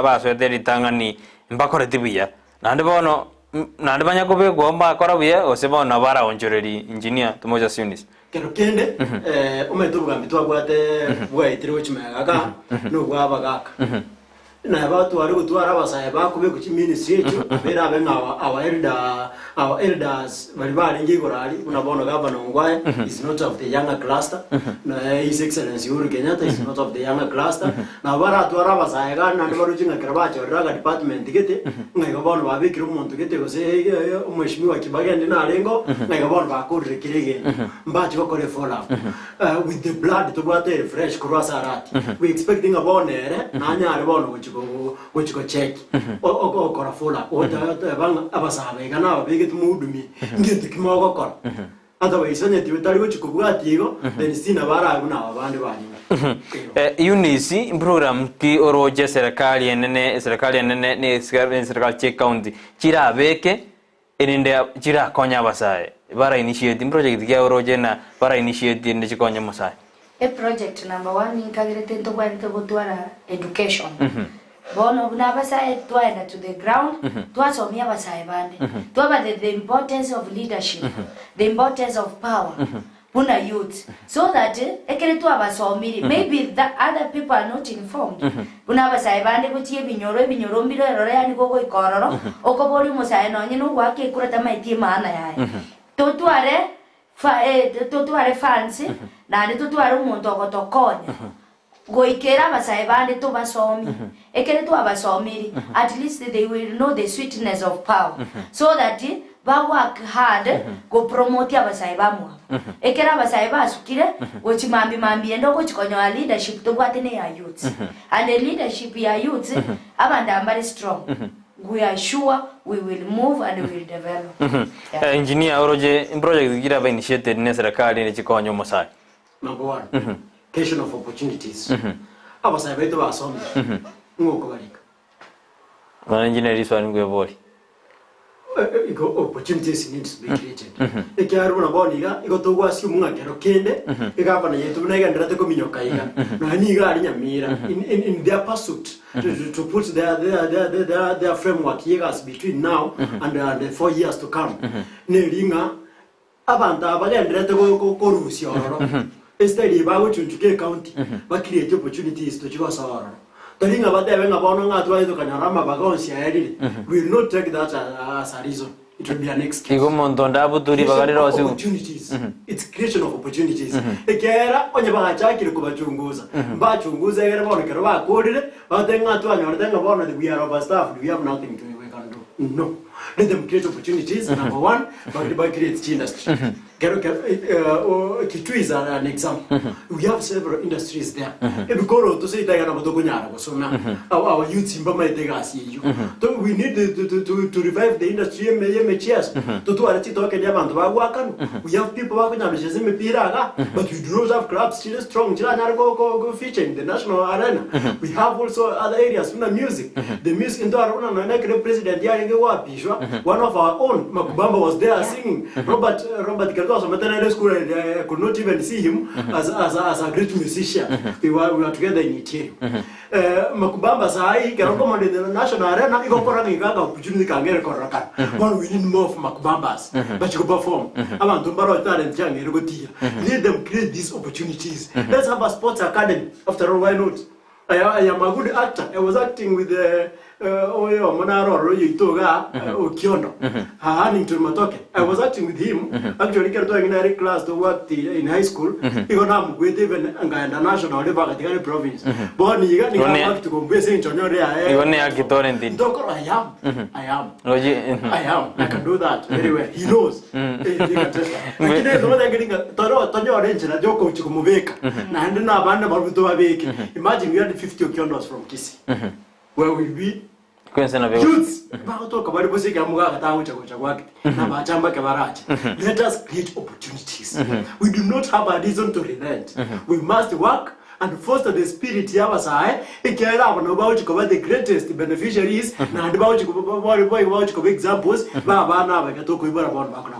baswete ritangani mbakore tibiya nande bono nande banyakobe gomba akora buye osebona bara onjoreri engineer tumoja siunis kero kende umetubuga mitwagwate bwaitire chimega no gwabagaka na abantu bari gutwara abasaye bakube ku ministry yetu bera benga our elders bari baringi gorali unabona governor Ngwaye is not of the younger cluster na His Excellency Uhuru Kenyatta is not of the younger cluster na bara twara abasaye gana ndo barujinga karabacho raga department gete ngai gabona babikira umuntu gete gose umweshimiwa Kibagende na lengo ngai gabona bakurire kirege mbachi bakore follow with the blood to bwate fresh cross arati we expecting abonere na nyare bono which go check o kora fola o ta bang abasabe kana abege tumudumi ngete kimogo kora otherwise onye tibetari which ko bwatigo then sina bara kuna abandi bani unisi program ki oroje serikali enene ni serikali che county chira abeke eninde chira konya basaye bara initiate project ya oroje na bara initiate ndi chikonya masaye project number 1 ni kagirete ndo kwante gutwara education bono bunabasaye twaenda to the ground twasomia basaye bande twaba the importance of leadership the importance of power buna youth so that ekere twabasomiri maybe the other people are not informed buna basaye bande kutie binyoro mbiro erore yani gogo ikororo okobori musaye nonye no gwake kurata maitie maana yaye totware tutware fancy na tutware umuntu ogotokonya goikera basai bande to basomi ekere to abasomiri at least they will know the sweetness of power so that ba work hard go promote abasai bamwa ekera abasai basukire gochimambi endo gochikonyoa leadership to bwatene ya youth and the leadership ya youth abanda ambari strong we are sure we will move and we will develop. Engineer Oroje, in project gira ba initiated ne serikali ne chikonyo mosai. Number one, creation of opportunities. Abasai beto basomi. Ngoko barika. Wana engineer is one ngwe bori. Opportunities needs to be created. Ekiaru na boniga igotogwa si munga kero kende igaba na yetu na igandira te kominyoka iga na ni iga ari Nyamira in their pursuit to put their framework years between now and the 4 years to come. Ne ringa abanta abagendira te korusi ororo. Instead ba go chunchuke county ba create opportunities to chigo sororo. Taringa batebe ngabono ngatu ayo kanyarama bagonsi ayadili. We will not take that as a reason. It will be an excuse. Igo montonda buturi bagarira wasi opportunities. It's creation of opportunities. Ekera onye bagachakire kubachunguza. Bachunguza egere bono kero bakodire batenga tu anyorte ngabono we are overstaffed. We have nothing to we can do. No. Let them create opportunities. Number one, by create industry. Kitui is an example. We have several industries there. Because to say that our youth in Bama Tegasi. So we need to revive the industry. We have people working on the but we do not have clubs still strong. Go feature in the national arena. We have also other areas. Music. The music in the president one of our own Makubamba was there singing. Robert School, I could not even see him as a great musician. We were together in Italy. Makubamba sai kero in the national arena igokora ngigaga opportunity kangere koraka. One we need more of Makubambas but you perform. Abantu baro talent young erogotia. Let them create these opportunities. Let's have a sports academy. After all, why not? I am a good actor. I was acting with Monaro Itoga Okiondo. Hanington Matoke. I was acting with him. Actually, doing in a class to work in high school. He got with even a national level at the province. Born you got to go basing on your I am. I can do that very well. He knows. Imagine we had 50 Okiondos from Kisii. Where will we? Youths. Let us create opportunities. We do not have a reason to relent. We must work and foster the spirit yabasai ikera about the greatest beneficiaries na about examples bana bagatoka ibara bona bakona.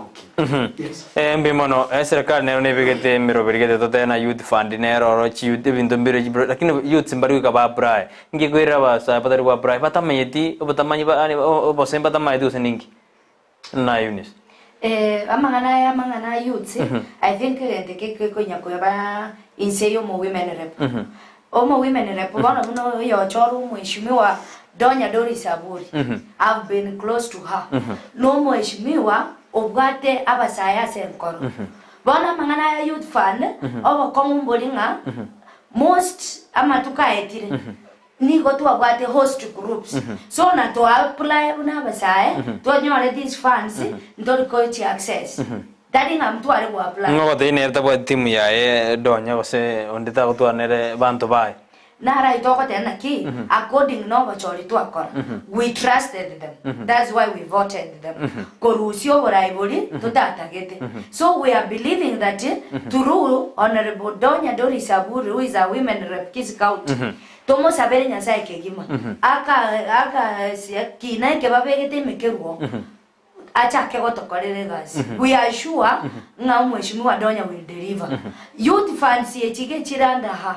Yes. Mbimono serikali nayo nebigete mirobirigete totena youth fund nero rochi youth bintu mbire lakini youth mbari ka ba brai ngigwira basa patari wa brai patamayeti obatamanyi ba ani obosemba tamayidu seningi na Eunice. Amangana youth I think the keke konya ko ba Ensemo mo women rep. Omo women rep bona muno yo choru mheshimiwa Donya Dori Saburi. I've been close to her. No mheshimiwa obwate abasaya senkoro. Bona mangana youth fund obo komumbolinga most amatuka etire. Ni go to about the host groups. So na to apply una basai to nyore these funds ndo ko chi access. Daddy ngam to ari go apply. Ngo de ne ta bo timu ya Donya ose ondita go to anere bantu bai. Na right to ko tena ki according no bachori to akora. We trusted them. That's why we voted them. Korusio boraibori to data gete. So we are believing that through Honorable Donya Dori Saburi, who is a women rep Kisii County. Tomo sabere nyasaye kegima. Aka kina ke babegete mekeruo. Acha ke gotokorere gasi. We are sure nga mheshimiwa Donya will deliver. Youth funds yechike chiranda ha.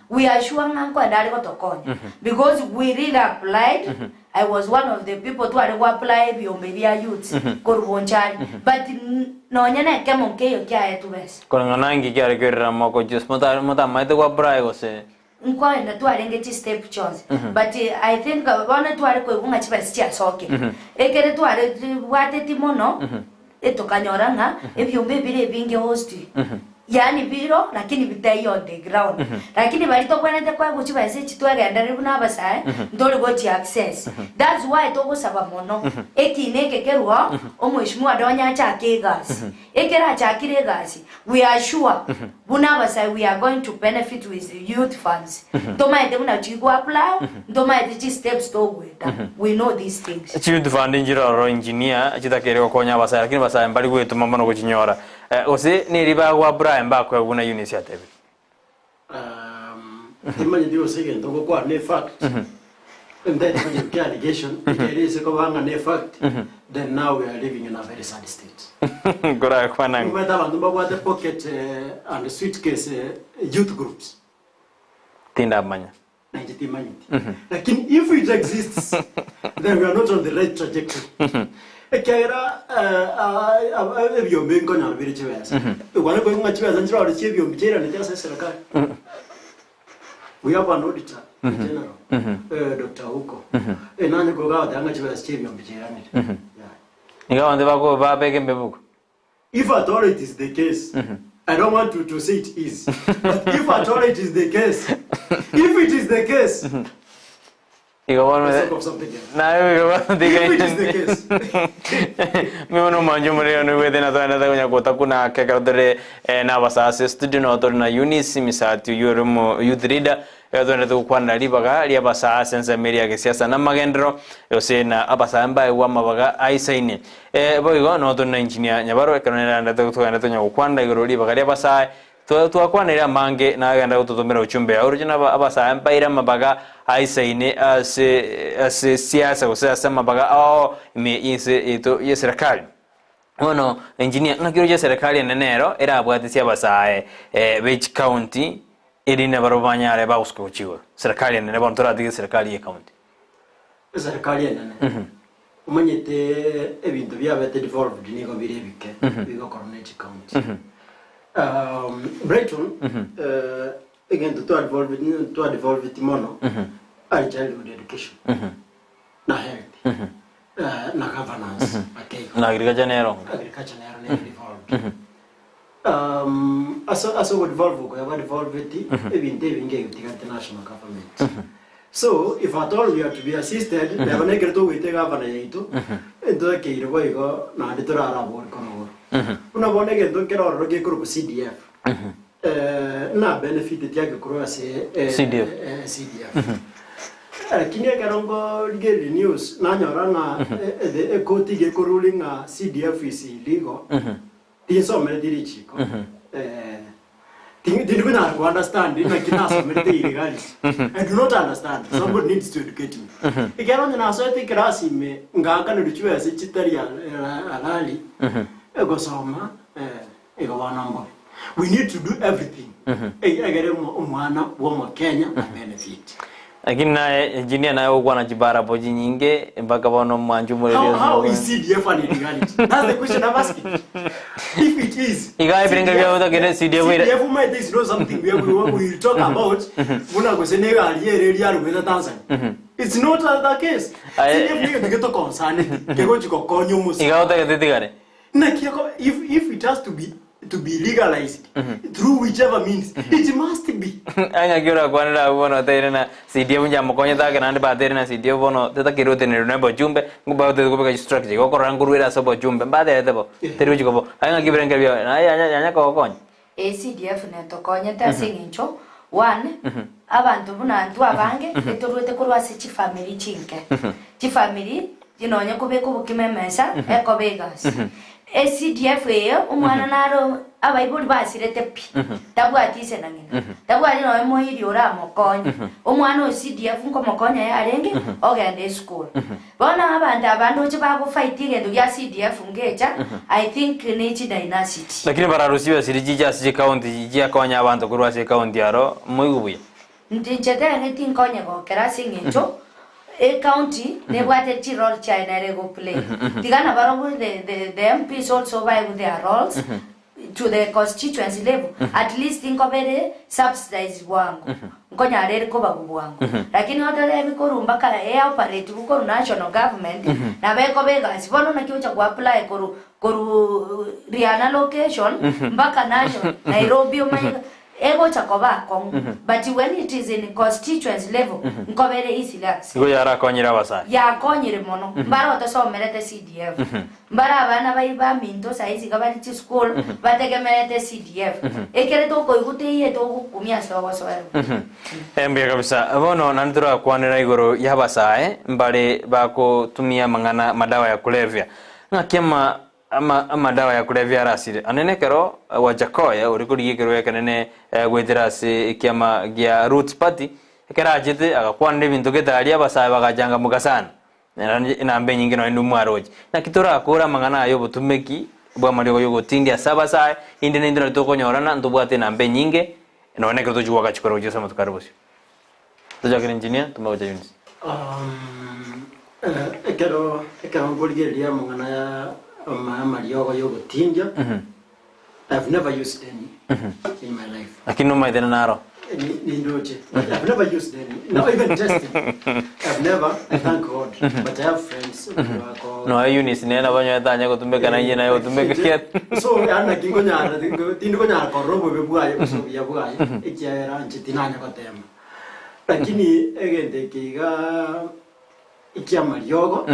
We are sure nga kwa ndari gotokonya. Because we really applied. I was one of the people to apply biombia youth korubonchari. But no nyane kemo keyo kya etu bes. Konangi kya rekwera moko just mota maite kwa brai gose. Nkwenda tu alengeti step chance but I think bona tu ali ko kunga chiba sicha soke ekere tu ali wate timono etokanyora nga ebyombe bire binge hosti yani biro lakini bitai on the ground lakini balito kwenete kwa guchiba ese chitwagenda ribu nabasaye ndole goti access that's why to gusaba mono ekineke kerwa omwishimwa donya chake gas ekera chakire gas we are sure bunabasaye we are going to benefit with the youth funds tomaite buna chigo apply tomaite chi steps to gweta we know these things youth fund njiro engineer chitakere konya basaye lakini basaye mbali gwetu mamano kuchinyora ose ni riba wa Brian ba kwa buna unit ya tebe timanye dio second to kwa ne fact and then when you get allegation there is ko banga ne fact then now we are living in a very sad state gora kwa nang we da bandu ba the pocket and suitcase youth groups tinda manya lakini if it exists then we are not on the right trajectory ekera ebyombe ngonya biri chibesa ubone ko nga chibesa njira ori chibyo mbira ne tya Yeserekali we have an auditor general Dr. Huko nani ko ga danga chibesa chibyo mbira ne inga wande bako ba bege mbebuko if at all it is the case I don't want to say it is but if at all it is the case if it is the case Mimi no manjo mure no wede na tana tanya kota kuna kekardere na basase studio no to na unisi misatu yoromo youth leader yadone to kwanda libaga lia basase Ensemo ke siasa na magendro yose na abasamba wa mabaga aisaini boigo no to na engineer nyabaro ekanera na to kwanda tonya kwanda igoro libaga lia basai to akwanira mange na ganda gututumira uchumbe original abasamba ira mabaga aisaine ase siasa kusasa mabaga me ise eto Yeserekali ono engineer nakiro Yeserekali nenero era abwatisia basae which county irine barobanyare bausko chiwo serikali nene bontora dige serikali ye county serikali nene umanyete ebintu byabete devolved nigo birebike bigo coronate county Brighton again to devolve mono childhood education na health na governance na agriculture nero ne devolved aso devolve ko ya devolve ebintu ebinge international government so if at all we are to be assisted we have to go with the governor yaitu endo ke irwa igo na nditora bor kono unabona ke ndo kero roge ku CDF na benefit yake kuro ase CDF kinya karongo ligeri news na nyora na the koti ge ku ruling na CDF is illegal tinso mere dirichiko did we not understand it like kinaso mere illegality I do not understand somebody needs to educate me igero na so eti krasi me ngaka no dichwe ase chitari alali ego soma ego wanambo we need to do everything egere umwana wo Kenya benefit lakini naye engineer naye ukwana jibara boji nyinge mpaka bono mwanju murelio how is CDF an illegality that's the question I'm asking if it is igai bringa bya uta gene CDF might is know something we will talk about muna go senega aliere liaru with Tanzania it's not the case CDF ni to concern ke go chiko konyo musi igai uta gete tigare na kiako if it has to be legalized through whichever means it must be anga kiora kwanira bono terena CDF njamo konya take nande ba terena CDF bono teta kiro tenero ne bojumbe nguba te ko structure ko koranguru era so bojumbe mbade tebo teru chiko bo anga kibrenga bya na yanya ko konya CDF ne to konya ta singincho one abantu bunantu abange etorwete kurwa se chi family chinke chi family jinonye kubeko bukimemesa ekobegas CDF umwana naro abayibuli basirete pi tabwatise nangina tabwali no moyiri ora mokonya umwana o CDF nko mokonya yarenge ogende school bona abantu che bako fight igendo ya CDF ngecha I think nichi dynasty lakini bararusiwe sirijija sije county jija konya abantu kurwa se county yaro moyubuye ndinchete ngeti nkonya go kerasi ngecho county they wanted to role China rego play tigana baro the MPs also by with their roles to the constituency level at least inkobere subsidize wangu konyarere ko bagubwango lakini otale bikoru mbaka operate ko national government na beko begasi bono na kiucha ku apply koru riana location mbaka national Nairobi ego chakoba kong but when it is in constituency level nkobere isilax go yara konyira basa ya konyire mono mbara otosomerete CDF mbara abana baiba minto saizi kabali ti school bategemerete CDF ekere to koiguteye to kumia sawa sawa mbia kabisa bono nandura kwanira igoro yabasa mbare bako tumia mangana madawa ya kulevya ngakema ama dawa ya kulevya rasire anene kero wajakoya uri kuri yigero yakanene gweterase ikiama gya roots party kera jite agakwande bintu getalia basaba bagajanga mugasana nambe nyingi no ndu mwaroji na kitora akora mangana ayo butumeki bwa marigo yogo tindia saba sai inde ndo tokonyorana ndubwate nambe nyinge none kero tujuwa gachikoro jose matukarubusyo tujakira engineer tumaoja units ekero ngoligeria mangana ya Mariogo yogo tinja. I've never used any in my life. Lakini no maidena naro. I've never used any. Not even tested. I've never. I thank God. But I have friends. No, Eunice nena banyo tanya ko tumeka na yena yo tumeka kiat. So ana kingo nyara tingo nyara ko robo bebuaye so ya buaye. Ikiera nchitinanya ko tema. Lakini egende kiga ikia Mariogo.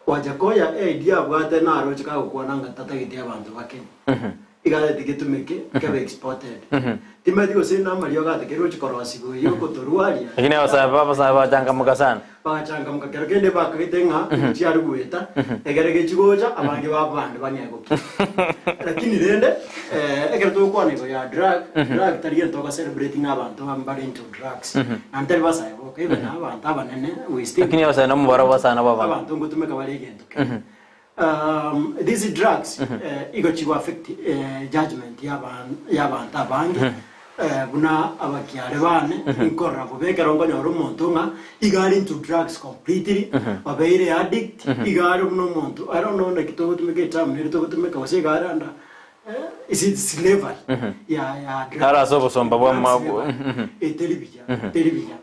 Wajakoya idea bwate naro chika kuona ngatata gitia abantu bakenya igale tigitumike kabe exported timedi go sina Mariogo atekero chikoro asigo yoko toruaria lakini baba changa mukasana bachanga mukakero kende bakagitenga chiari gweta egerege chigoja abange babande banyego lakini rende egere to kwa nigo ya drug tariye to ka celebrating abantu ambari into drugs antari basaibo kebe na abantu abanene waste lakini basa na mubara basana baba abantu ngutumeka balegendo these drugs igo chigo affect judgment y'abantu abange buna abakyare bane inkorra bubekera ngo nyoro muntu nga igari into drugs completely babeire addict igari buno muntu I don't know like to tumeke time ne to tumeka wasigara anda is it slavery ya ara so busomba bwa mabu televija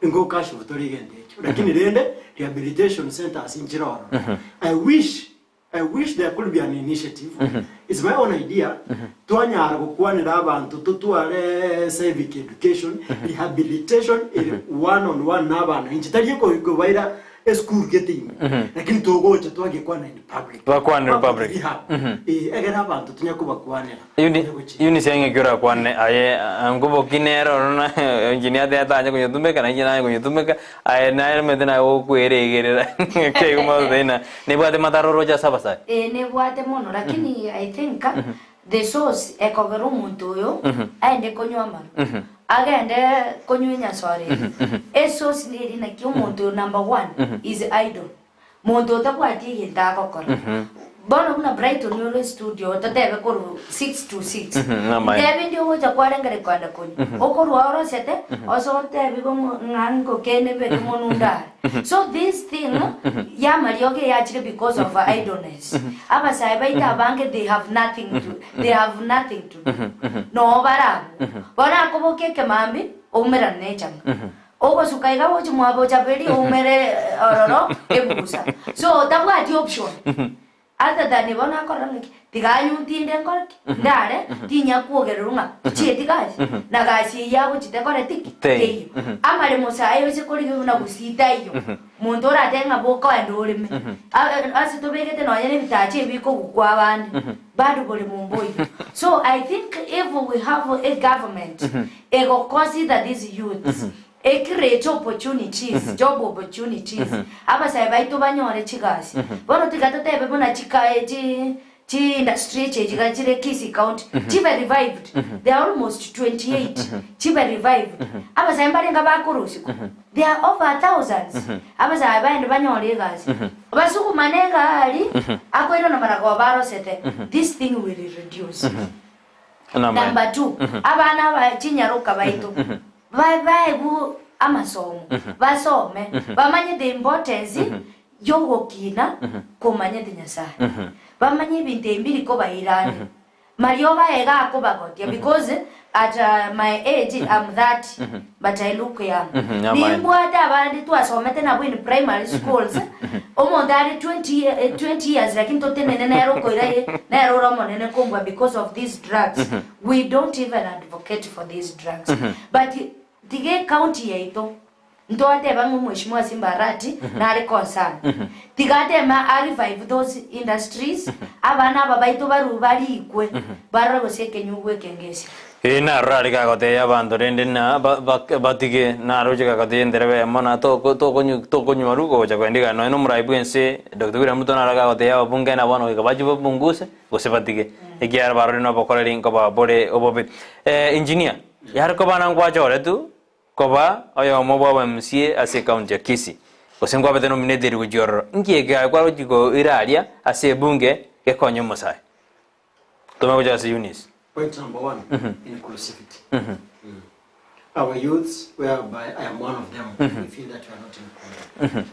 ngo kasho butori gende lakini rende rehabilitation centers in Chiroro I wish there could be an initiative. It's my own idea. Tuanyara kukwanira abantu tutware civic education, rehabilitation one-on-one n'abana. Inchitari ko baira school getting. Lakini togocha twage kwana in public. Bakwana in public. Egera abantu tunyakuba kwanira. Yuni senge gyora kwane aye ngubo kinero na engineer de atanya kunyotumeka na engineer kunyotumeka aye na medena o kueregerera ke kuma dena ne bwate mataroro ja sabasa ne bwate mono lakini I think the source ekogero muntu yo aende konywama agende konywenya sorry source ni na ki muntu number 1 is idol muntu tabwati yenda kokora bono muna Brighton Neuro Studio tatebe koru 6 to 6 tebe ndio moja kwarengere kwanda konyi okoru oro sete oso tebe bo ngango kene be monunda so this thing ya Mariogo ya chike because of idleness aba sai baita banke they have nothing to do no bara bona ko ke mambi omera nechanga ogo sukaiga wo chumwa chabeli omere ororo ebusa so tabwati option other than ibona korangi tiganyu tinde korki ndare tinya kuogerunga chieti gashi na gashi yabo chitekore tiki amare musayo sikori na gusita iyo muntu ratenga boko andurime asitobegete no yene bitachi biko gukwa bandi bado bole mumboi so I think if we have a government ego consider these youths create opportunities, job opportunities. Aba sai baito banyore chigasi. Bono tigato tebe bona chikae chi industry chiga chire Kisii County. Chiba revived. They are almost 28. Chiba revived. Aba sai mbalenga bakurusi. They are over thousands. Aba sai baende banyore gasi. Basuku manenga ali akoiro na marago baro sete. This thing will reduce. Number 2. Abana ba chinyaruka baito. Vai bu amasomo basome bamanye the importance yogo kina kumanye dinyasa bamanye binte mbiri ko bayirani Mariogo ega ko bagotia because at my age I'm 30 but I look young. Nimbwata abandi twasomete nabo in primary schools omondari 20 years lakini totenene nero koiraye nero romonene kongwa because of these drugs. We don't even advocate for these drugs. But tige county yaito ntoate bangu mheshimiwa Simbarati na ari concern. Tigate ma revive those industries abana babaito barubari ikwe barro goseke nyugwe kengesi. Na rari ka kote ya bando rende na batige na roje ka kote nderebe mona to konyu maruko cha kwendika no eno muraibu ense Dr. William Mutona raka kote ya bunge na bono ka baji bunguse gose batige ekiar baro no bokore rinko ba bore obobit engineer yar ko bana ngwa jore tu ko ba oyo mo baba MCA ase county ya Kisii gose ngwa bete nominated ujoro ngiega kwa rojiko iraria ase bunge ke konyo mosai to me kuja ase Eunice. Point number 1, inclusivity. Our youths, whereby I am one of them, we feel that we are not included.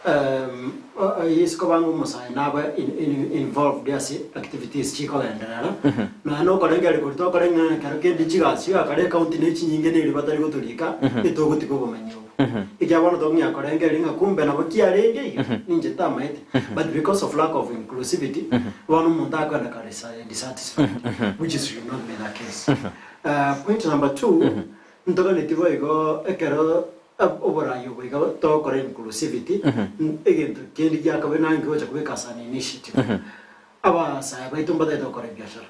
Yes, Kobangu Masai never involved their activities, Chico and Rana. No, Korenga, Korenga, Karakin, the Chigas, you are Kare County, Ningin, Batarigo to Rika, the Togo to go menu. If you want to talk Korenga, Ringa and Abakia, Ninja Tamate, but because of lack of inclusivity, one Montaka and Karisa dissatisfied, which is should not be the case. Point number 2, Ntoganitivo go Ekero. Over we go talk inclusivity again to Kendi Yakavana and go to quick as an initiative. Our Sabatum Bada Korebiasha.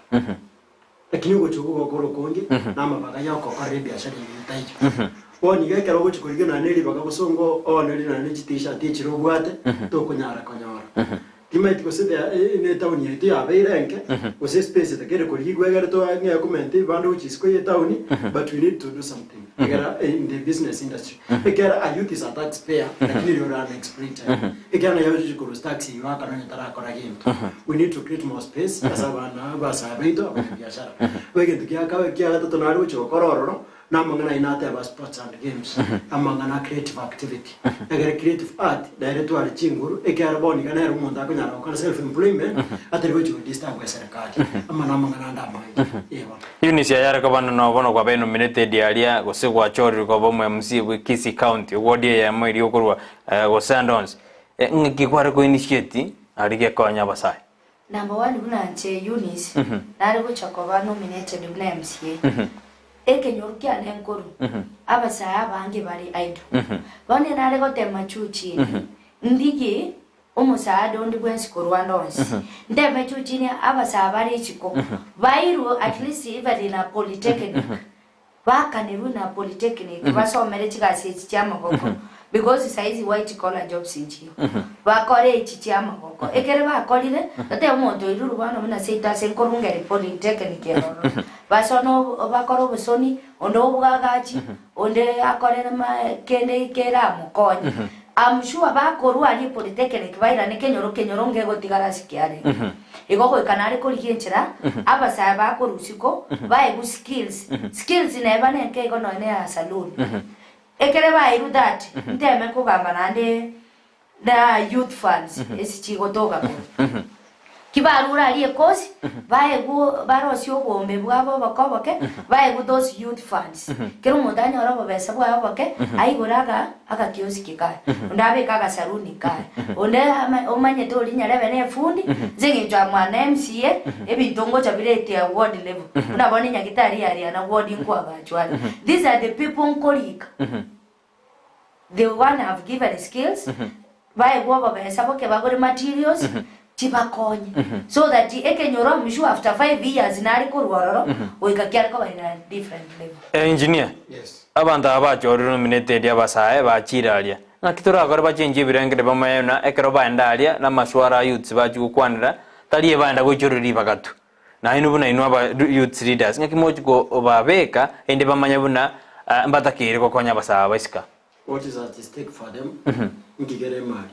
A Kinu to go Kongi, Namabagayako Korebiasha in Taiju. One you get a which could get a native Bagabosongo or an education teacher of what to Kunyara Konyara. You might go sit there in a town here, very rank, was a space that get a colleague to a comment, one which is quite towny, but we need to do something. In the business industry. A youth is a taxpayer, you run exploiter. Again, I usually go to taxi, you are going to we need to create more space as a Basabito, we get to Kiaka to Narucho, Cororo. Namangana inate about sports and games, among creative activity. A creative art, director Chinguru, a carbon, and a woman, self-employment, at the which we distinguish a card, among Eunice Yarakaban no one of Abeno nominated the area was so what Chori MC with Kisii County, Wadi and Mediocre was Sandons. Kikwarago initiative, Ariga Konya Basai. Number 1, Unanche Eunice, Narago Chakova nominated the MCA. Eke nyorukia nenkuru abasaya bange bari aido bone narego temachuchi ndigi umusaada ondi bwensi kurwandonsi ndemechuchi ni abasaya bari chiko bairu at least even in a polytechnic bakaniru na polytechnic basomere chikasi chichama koko because saizi white collar jobs inchi bakore chichama koko ekere bakorire tate omonto iruru bana muna seita senkorungere polytechnic yero basono bakoro busoni ondo bugagachi onde akorera ma kende kera mukonyi I'm sure bakoru ali polytechnic baira ne kenyoro ngego tigara sikiare igoko ikanari ko ligenchera abasaya bakoru siko bae skills neba ne kego no ne a saloon ekere bairu that ndeme ko gamba nande da youth funds esichigo toga kibarura ali ekosi baego barosyo bombe bwabo bakoboke baego those youth funds kero mudanyo robo besa bwabo ke aiguraga aka kioski kai ndabe kaga saruni kai onde omanye to linya lebe ne fundi zinginjwa mwana MCA ebintongo chabirete award level unabona nyagitari ari na award nkwa gachwali. These are the people colleague the one have given skills baego besa boke bagore materials chibakonye so that ekenyoro mishu after 5 years nari kurwaroro oikakyara ko in a different level. Engineer, yes, abanda abacho nominated yabasaye bachiralia nakitora akora bachenje birengere bamayona ekero bandalia na maswara youths bachukwanira taliye banda gochorori bagatu na inu buna inu aba youth leaders ngakimochi go obabeka ende bamanya buna mbatakire ko konya basaba baisika. What is at stake for them? Ngigere mali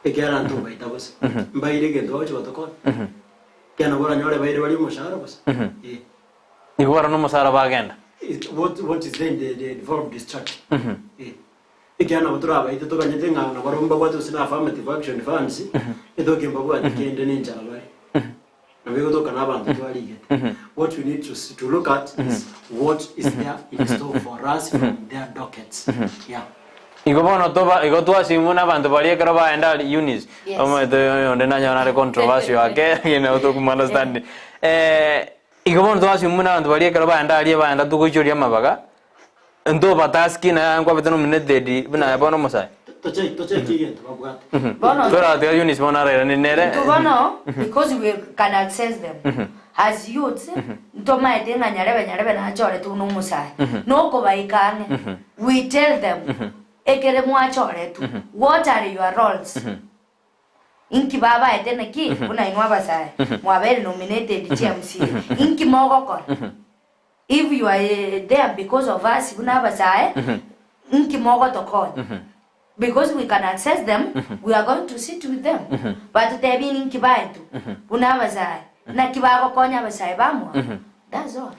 ekera nto baita bose mbaire gendo ocho batoko kana bora nyore baire bali mushara bose igora no musara bagenda what is then the developed destruction ekana botura baita to kanyete ngana baromba kwato sina affirmative action funds edoke mbabwa tikende ninjara bari bego to kana abantu twalige what we need to look at is what is there in store for us from their dockets. Yeah. Igobono toba igotwa simuna bantu bali kero baenda unis omo to ndena nyana controversy ake ine to kuma understand igobono toba simuna bantu bali kero baenda tukuchoria mabaga ndo bataski na kwa betano minededi bina bono mosai toche kigento babwate bono tora the unis bona rera ni nere bono because we can access them as youths ndo maite nyarebe na chore tu no musai no ko baikane we tell them ekere mwachore tu what are your roles inki baba etene ki una inwa basai mwabere nominated TMC inki mogokor if you are there because of us una basai inki mogo to call because we can access them we are going to sit with them but they be inki baitu una basai na kibago konya basai bamwa that's all.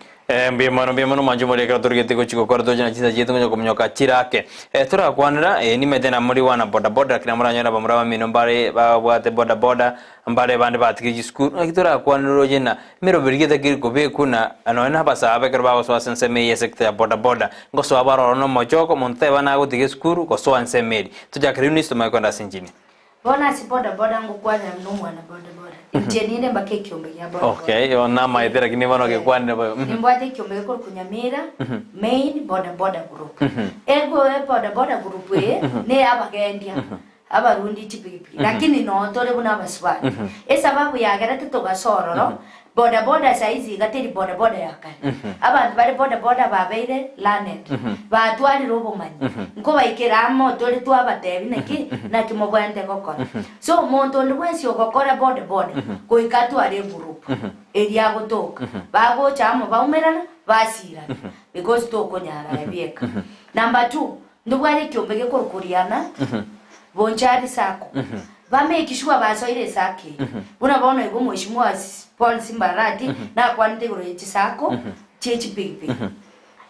Mbiyemano manjumuri kera turigete ko chiko kordo jana chisa jetu ngo kumnyoka chirake tura kwanira ni medena muri wana boda kina mura nyara bamura mino mbare babwate boda mbare bande batiki school akitura kwaniro jena mero birigete kiriko be kuna anona basa abe kerba so Ensemo yesekta boda ngo so abaro no mochoko monte bana go tiki school ko so Ensemo tujakiri ni stoma kwenda sinjini bona si boda ngo kwana mnumu na boda Injenine mbake kiombe ya boda. Okay, yo nama itera kini bano ke kwane ba. Nimbwate kiombe ko Nyamira main boda group. Ego boda group ne abagendia. Abarundi chipiki. Lakini no tole kuna baswali. Sababu ya gara tutogasororo. Boda saizi gateri boda yakane. Abantu bari boda babeire lanet. Batwali robo manyi. Nko bayikera moto le twabatebi neki na kimogwente kokora. So monto ndwensi okokora boda koikatu ari group. Eria gotoka. Bago chamo baumerana basira. Because toko nyara ebieka. Number 2, ndubwari kyombege korokoriana. Bonchari sako. Bame kishwa basoire sake. Buna bono ego mheshimiwa Paul Simbarati na kwante goro sako chechi pipi.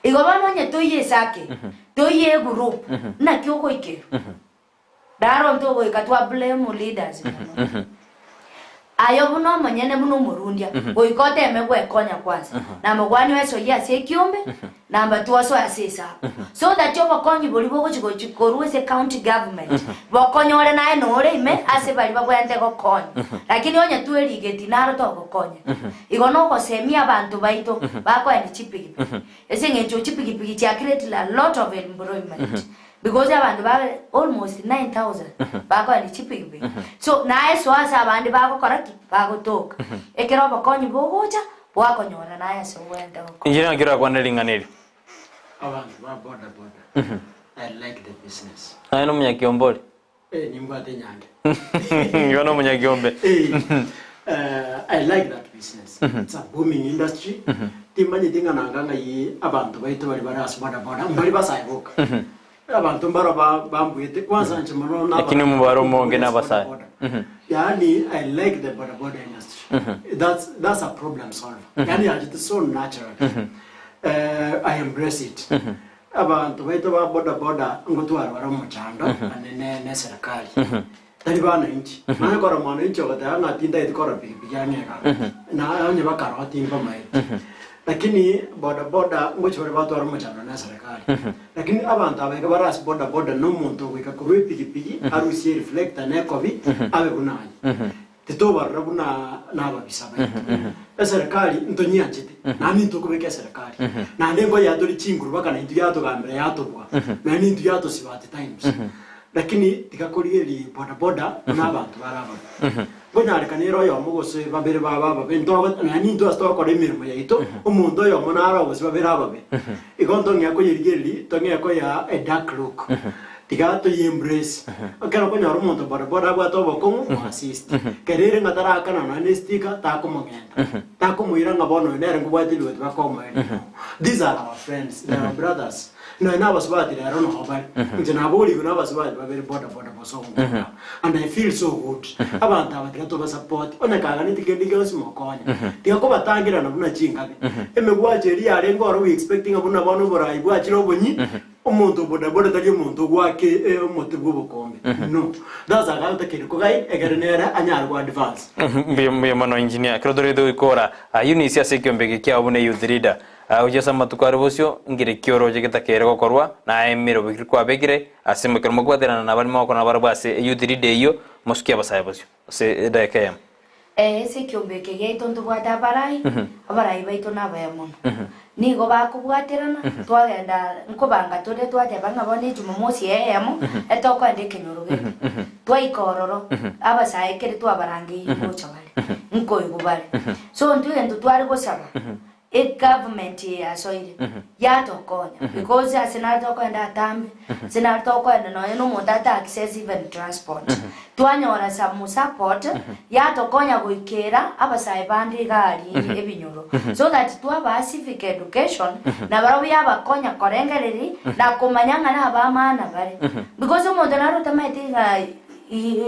Ego bano nya toye sake. Toye group na kyoko ike. Daro ntogo ikatwa blame leaders. Ayo buno manyene buno murundia. Boikote emegwe konya kwanza. Na mugwani weso ya se kiombe. Number 2 so asesa. So that you wakonyi boli bogo chikoruwe county government. Wakonyore na enore ime ase bali bagwente ko konya. Lakini onya tueli geti naro to ko konya. Igono ko semia bantu baito bako eni chipiki. Ese ngecho chipiki cha create a lot of employment. Because abantu babe almost 9,000 bako eni chipiki. So na eso asa abandi bako koraki bako toka. Ekero bakonyi bogocha wakonyora na eso wenda ko. Injina kira kwa nelinganiri. Abantu ba boda. I like the business. Ano mnyakiombole. Nimbwate nyange. Yono mnyakiombe. I like that business. It's a booming industry. Timanye tinga nanganga yi abantu baito bali barasu boda mbali basaiboka. Abantu mbara bambwete kwanza nchimano na lakini mubaro monge na basai. Yani I like the boda industry. That's a problem solver. Yani it's so natural. I embrace it. Abantu baito ba boda ngotwara bara muchando ane Yeserekali. Tari bana inchi. Mana kora mwana inchi okata nga tinda itikora pikipijanyeka. Na anye bakara watimba mai. Lakini boda ngochore batwara muchando na Yeserekali. Lakini abantu abeka baras boda no muntu wika kuwe pikipiki arusi reflector ne kobi abe kunani. Titoba rabuna naba bisaba. Yeserekali ntonyia chite. Nani ntokubeka Yeserekali. Na nengo ya dori chinguru baka na intu yato gambere yato bwa. Na ni intu yato sibati times. Lakini tikakorieri boda n'abantu baraba. Bonyareka nero yo mugose babere baba bento nani ntwa sto ko remirimo yaito umuntu yo monara bose babere ababe. Igonto nyako yerigeri to nyako ya a dark look. Tigato embrace. Akana ko nyaro umuntu boda bwa to bokongo assist. Kerere ngatara kana na nestika ta ko mugenda. Ta ko muira ngabono nere ngubati lwe bakoma. These are our friends, they are brothers. No, I was bad. I don't know how bad. I was bad. I very boda bosongo. And I feel so good. Abantu abatatu basupport. Onekanga nitikendige osimokonya. Tikako batangira na buna chingabe. Emegwaje eri arengo aro we expecting abuna bano bora ibwachiro bonyi. Omuntu boda tali omuntu gwake omuntu bw'ubukombe. no that's a galta kiri ko gai egernera anyar go advance mbiyo mano engineer krodore do ikora unisi ase kyombege kya obune youth leader ujesa matukari bosyo ngire kyoro je gitakere gokorwa na emiro bikirwa begire ase mukero mugwaterana na bari moko na barabase youth leader iyo musukia basaye bosyo se dakem ese kyombeke geito ntubwata abarai baito nabaya muno nigo bakubwaterana twagenda nkobanga tode twateba ngabone jumamosi emo etokwandike nyoroge twaikororo abasaye kere twabarangi mucho bale nkoigo bale so ntugendo twari gosaba government ya soire ya tokonya because asina tokwenda atambe sina tokwenda no mutata access even transport twanyora some support ya tokonya goikera abasaye bandi gari ebinyoro so that twaba civic education na barawi abakonya korengereri na kumanyanga na abamana bari because umuntu narutamete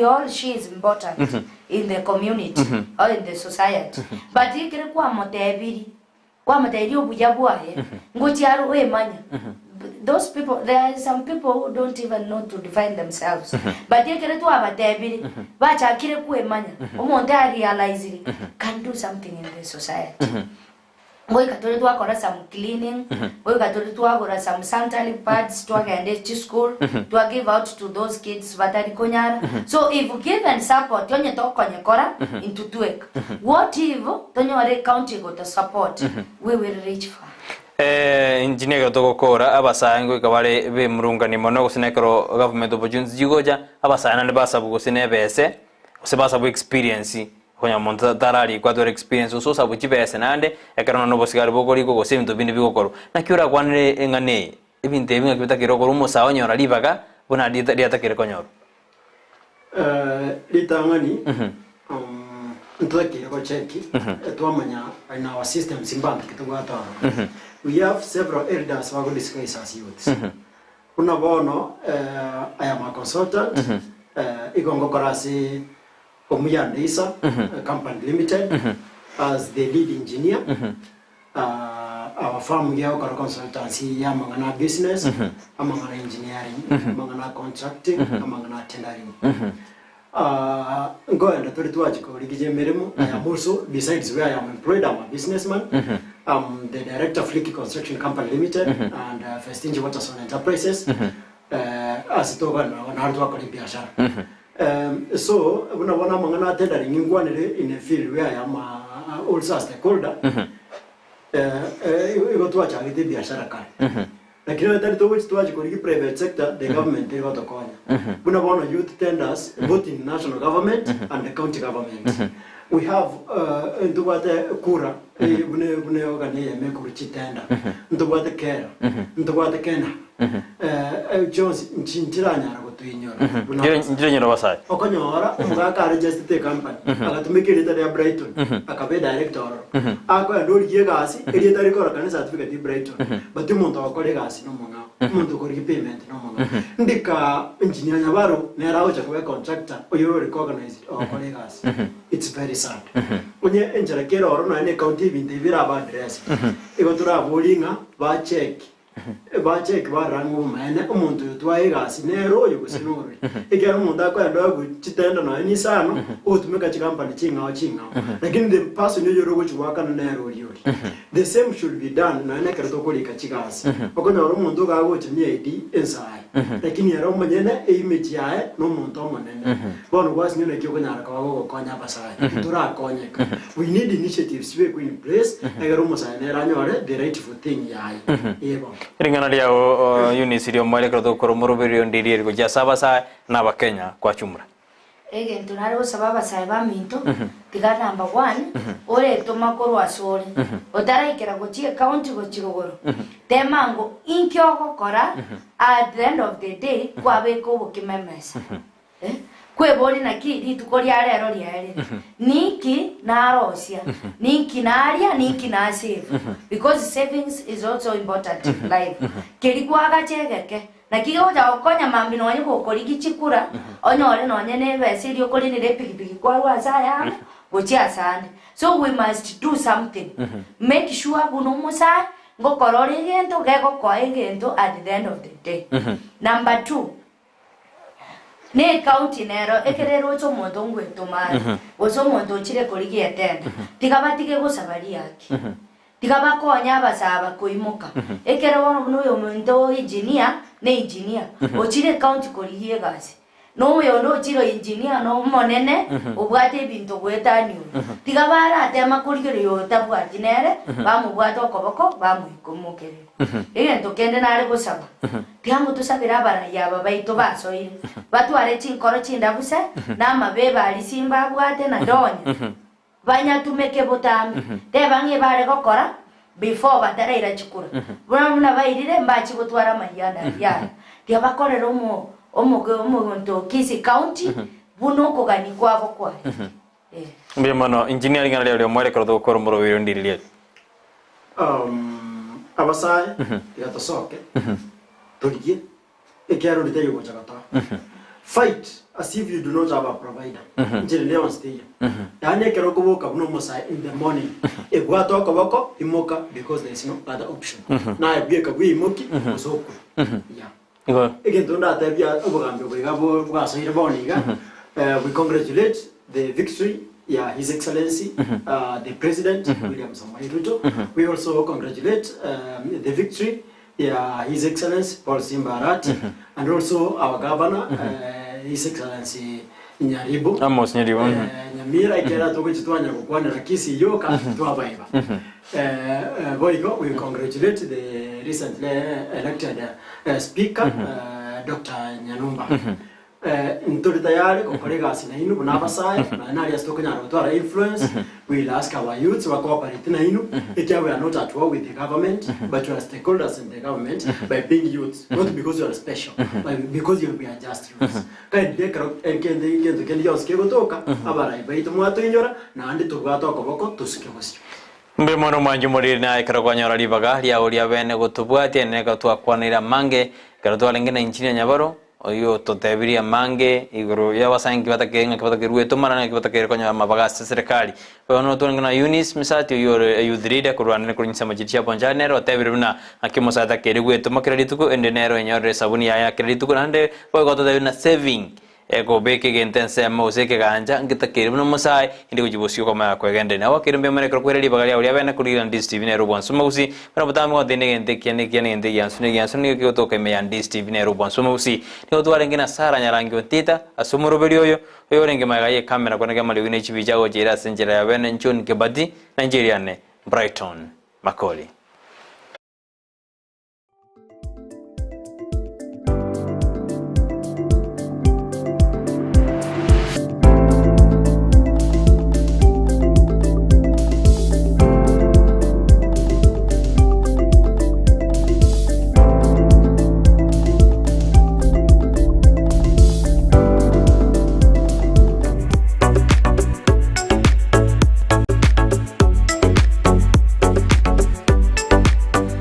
all she is important in the community or in the society but ikire kwa motebiri kwa materi obuja bwaye ngotiaro emanya those people there are some people who don't even know to define themselves but yekere tu abatebiri bachakire kuemanya omuntu realize can do something in the society ngoi katore tu akora some cleaning ngoi katore tu akora some sanitary pads to agende to school to give out to those kids batari konyara so if given support yonye to konye kora into twek what if tonyore county go to support we will reach far engineer to gukora abasango ikabare be murungani mono gusinekero government opportunities jigoja abasana ne basabu gusine bese usebasabu experience konya monta tarari kwa dore experience usosa buchibese nande ekarano no bosigari bokori go gosemto bindi bigokoro nakyura kwanire engane ibinte ebinga kibitakiro ko rumo sawo nyora libaga bona diatakire konyoro litangani ntwakire ko cheki twamanya in our system simbanki kitugwata we have several elders who discuss as youths kuna bono I am a consultant igongo korasi Omuyandisa company limited as the lead engineer our firm here our consultancy amangana business amangana engineering amangana contracting amangana tendering go and the tuaji ko rigije meremo I am also besides where I am employed I'm a businessman I'm the director of Fliki Construction Company Limited and Festinji Waterson Enterprises as to one hard work in biashara so when I want to tendering in a field where I am also a stakeholder you go to a charity biashara kali lakini tatu which tuaje ko private sector the government they got to call when I want youth tenders both in national government and the county government we have ntubate kura bune ogani yemekuruchi tender ntubate kera ntubate kena Jones nchintiranya ragotuinyora njire nyoro basai okonyora ngaka register company akatumikira ita ya Brighton akabe director ako ndori yegasi eri tari kora kana certificate ya Brighton but umuntu akore gasi no munga umuntu kori payment no munga ndika engineer nyabaro nerawo chakwe contractor oyo recognized akore gasi it's very sad onye enjera kero oro na ne county binde bira ba address igotura bolinga ba check barangu mane umuntu yutwaye gasi nero yo gusinuri ikera umuntu akwenda guchitenda na ni sano utumeka chikampani chinga lakini the person yo yoro guchwaka nero yori the same should be done na ne kero tokolika chigasi okonya umuntu gago chimyedi inside lakini yaro manyene image yae no muntu omonene bono gwasi nyone kyo konyara kago konya basai turakonyeka we need initiatives we in place egero musainera nyore the rightful thing yae yebo ringana lia unisirio mwale kroto koromoroberio ndiri ko jasaba sa na bakenya kwa chumra ege ntunaro sababa saiba minto tiga number 1 ore tomakoro asori otara ikera gochie county gochirogoro temango inkyo gokora at the end of the day kwa beko bokimemesa kwebori na kidi tukori arero riare niki na rosia niki na aria niki na save because savings is also important in life kerigwa gachegeke na kigo ja okonya mambino wanyu kokori gichikura onyore nonye ne besiri okori ni repikipiki kwa wasaya gochia sana so we must do something make sure buno musa ngokorori gento gego kwa gento at the end of the day number 2 ne county nero ekerero cho mondo ngwetomari oso mondo chire koligi etenda tigabatike gusabari yake tigabakonya abasaba kuimuka ekero wono nuyo muntu engineer ne engineer ochire county koligi egasi no yondo chiro engineer no monene obwate bintu gwetanyo tigabara atema kuligere yo tabwati nere bamubwata okoboko bamuikomokere egento kende nare gusaba tiamu tusabira abana yaba baito basoire batware chinkoro chindabuse namabeba ali simba bwate na donya banya tumeke botambi tebange bare gokora before batareira chikura buna bairire mbachi gutwara mayanda ya tiabakorera omo Kisii County buno kogani kwabo kwa mbe mono engineering ngale lyo mwere koro ko moro wiro ndirilie abasai yatosoke toligie ekero litayo go chakata fight as if you do not have a provider njere leo stay yani ekero ko boka buno mosai in the morning egwato ko boko imoka because there is no other option na ebieka bwi imoki osoku yeah. We congratulate the victory, His Excellency, the President, William Samoei Ruto. We also congratulate the victory, His Excellency, Paul Simba Arati, and also our Governor, His Excellency Nyaribo. Amos Nyaribo. Nyamira ikera togo chitwanya kukwana na Kisii yoka tuwabaiba. We congratulate the recently elected Speaker, Dr. Nyanumba. Nturi tayari kukorega sina inu bunabasai na nali astokanya rotwara influence. We'll ask our youths to cooperate na inu. We are not at war with the government, but we are stakeholders in the government by being youths, not because you are special, but because you are just youths. Kai dekaro kendi yoske gotoka abara ibaito mwato inyora na andi tugwato akoboko tusike gusyo. Mbe mono mwanju muri na ikara kwa nyora libaga lia ulia bene gutubwati ne gatwa kwanira mange garatwa lengena inchini nyabaro oyo totebiria mange iguru ya basangi batakenga kibatakiruwe tumana kibatakiru kwa mabaga serekali ono tungana Eunice misati oyo yudrida kurwana kurinsa majitia bonjane ro tebiruna akimosata kerigwe tumakira lituko endenero nyore sabuni ya kredituko nande boy goto na saving ego beke gentense amose ke ganja ngitakire no musai indi kujibusio kama kwegende na wakirimbe mane krokwere bagalia uli abana kuri Ndizi TV ne robon sumausi para batamu wa dene gente kiane ende yansune ke to ke me Ndizi TV ne robon sumausi ne to arengena sara nyarangi otita asumuro belio yo renge magaye kamera kona kama liwine chibi jago jira senjera ya bene nchon ke badi Nigeria ne Brighton Makoli.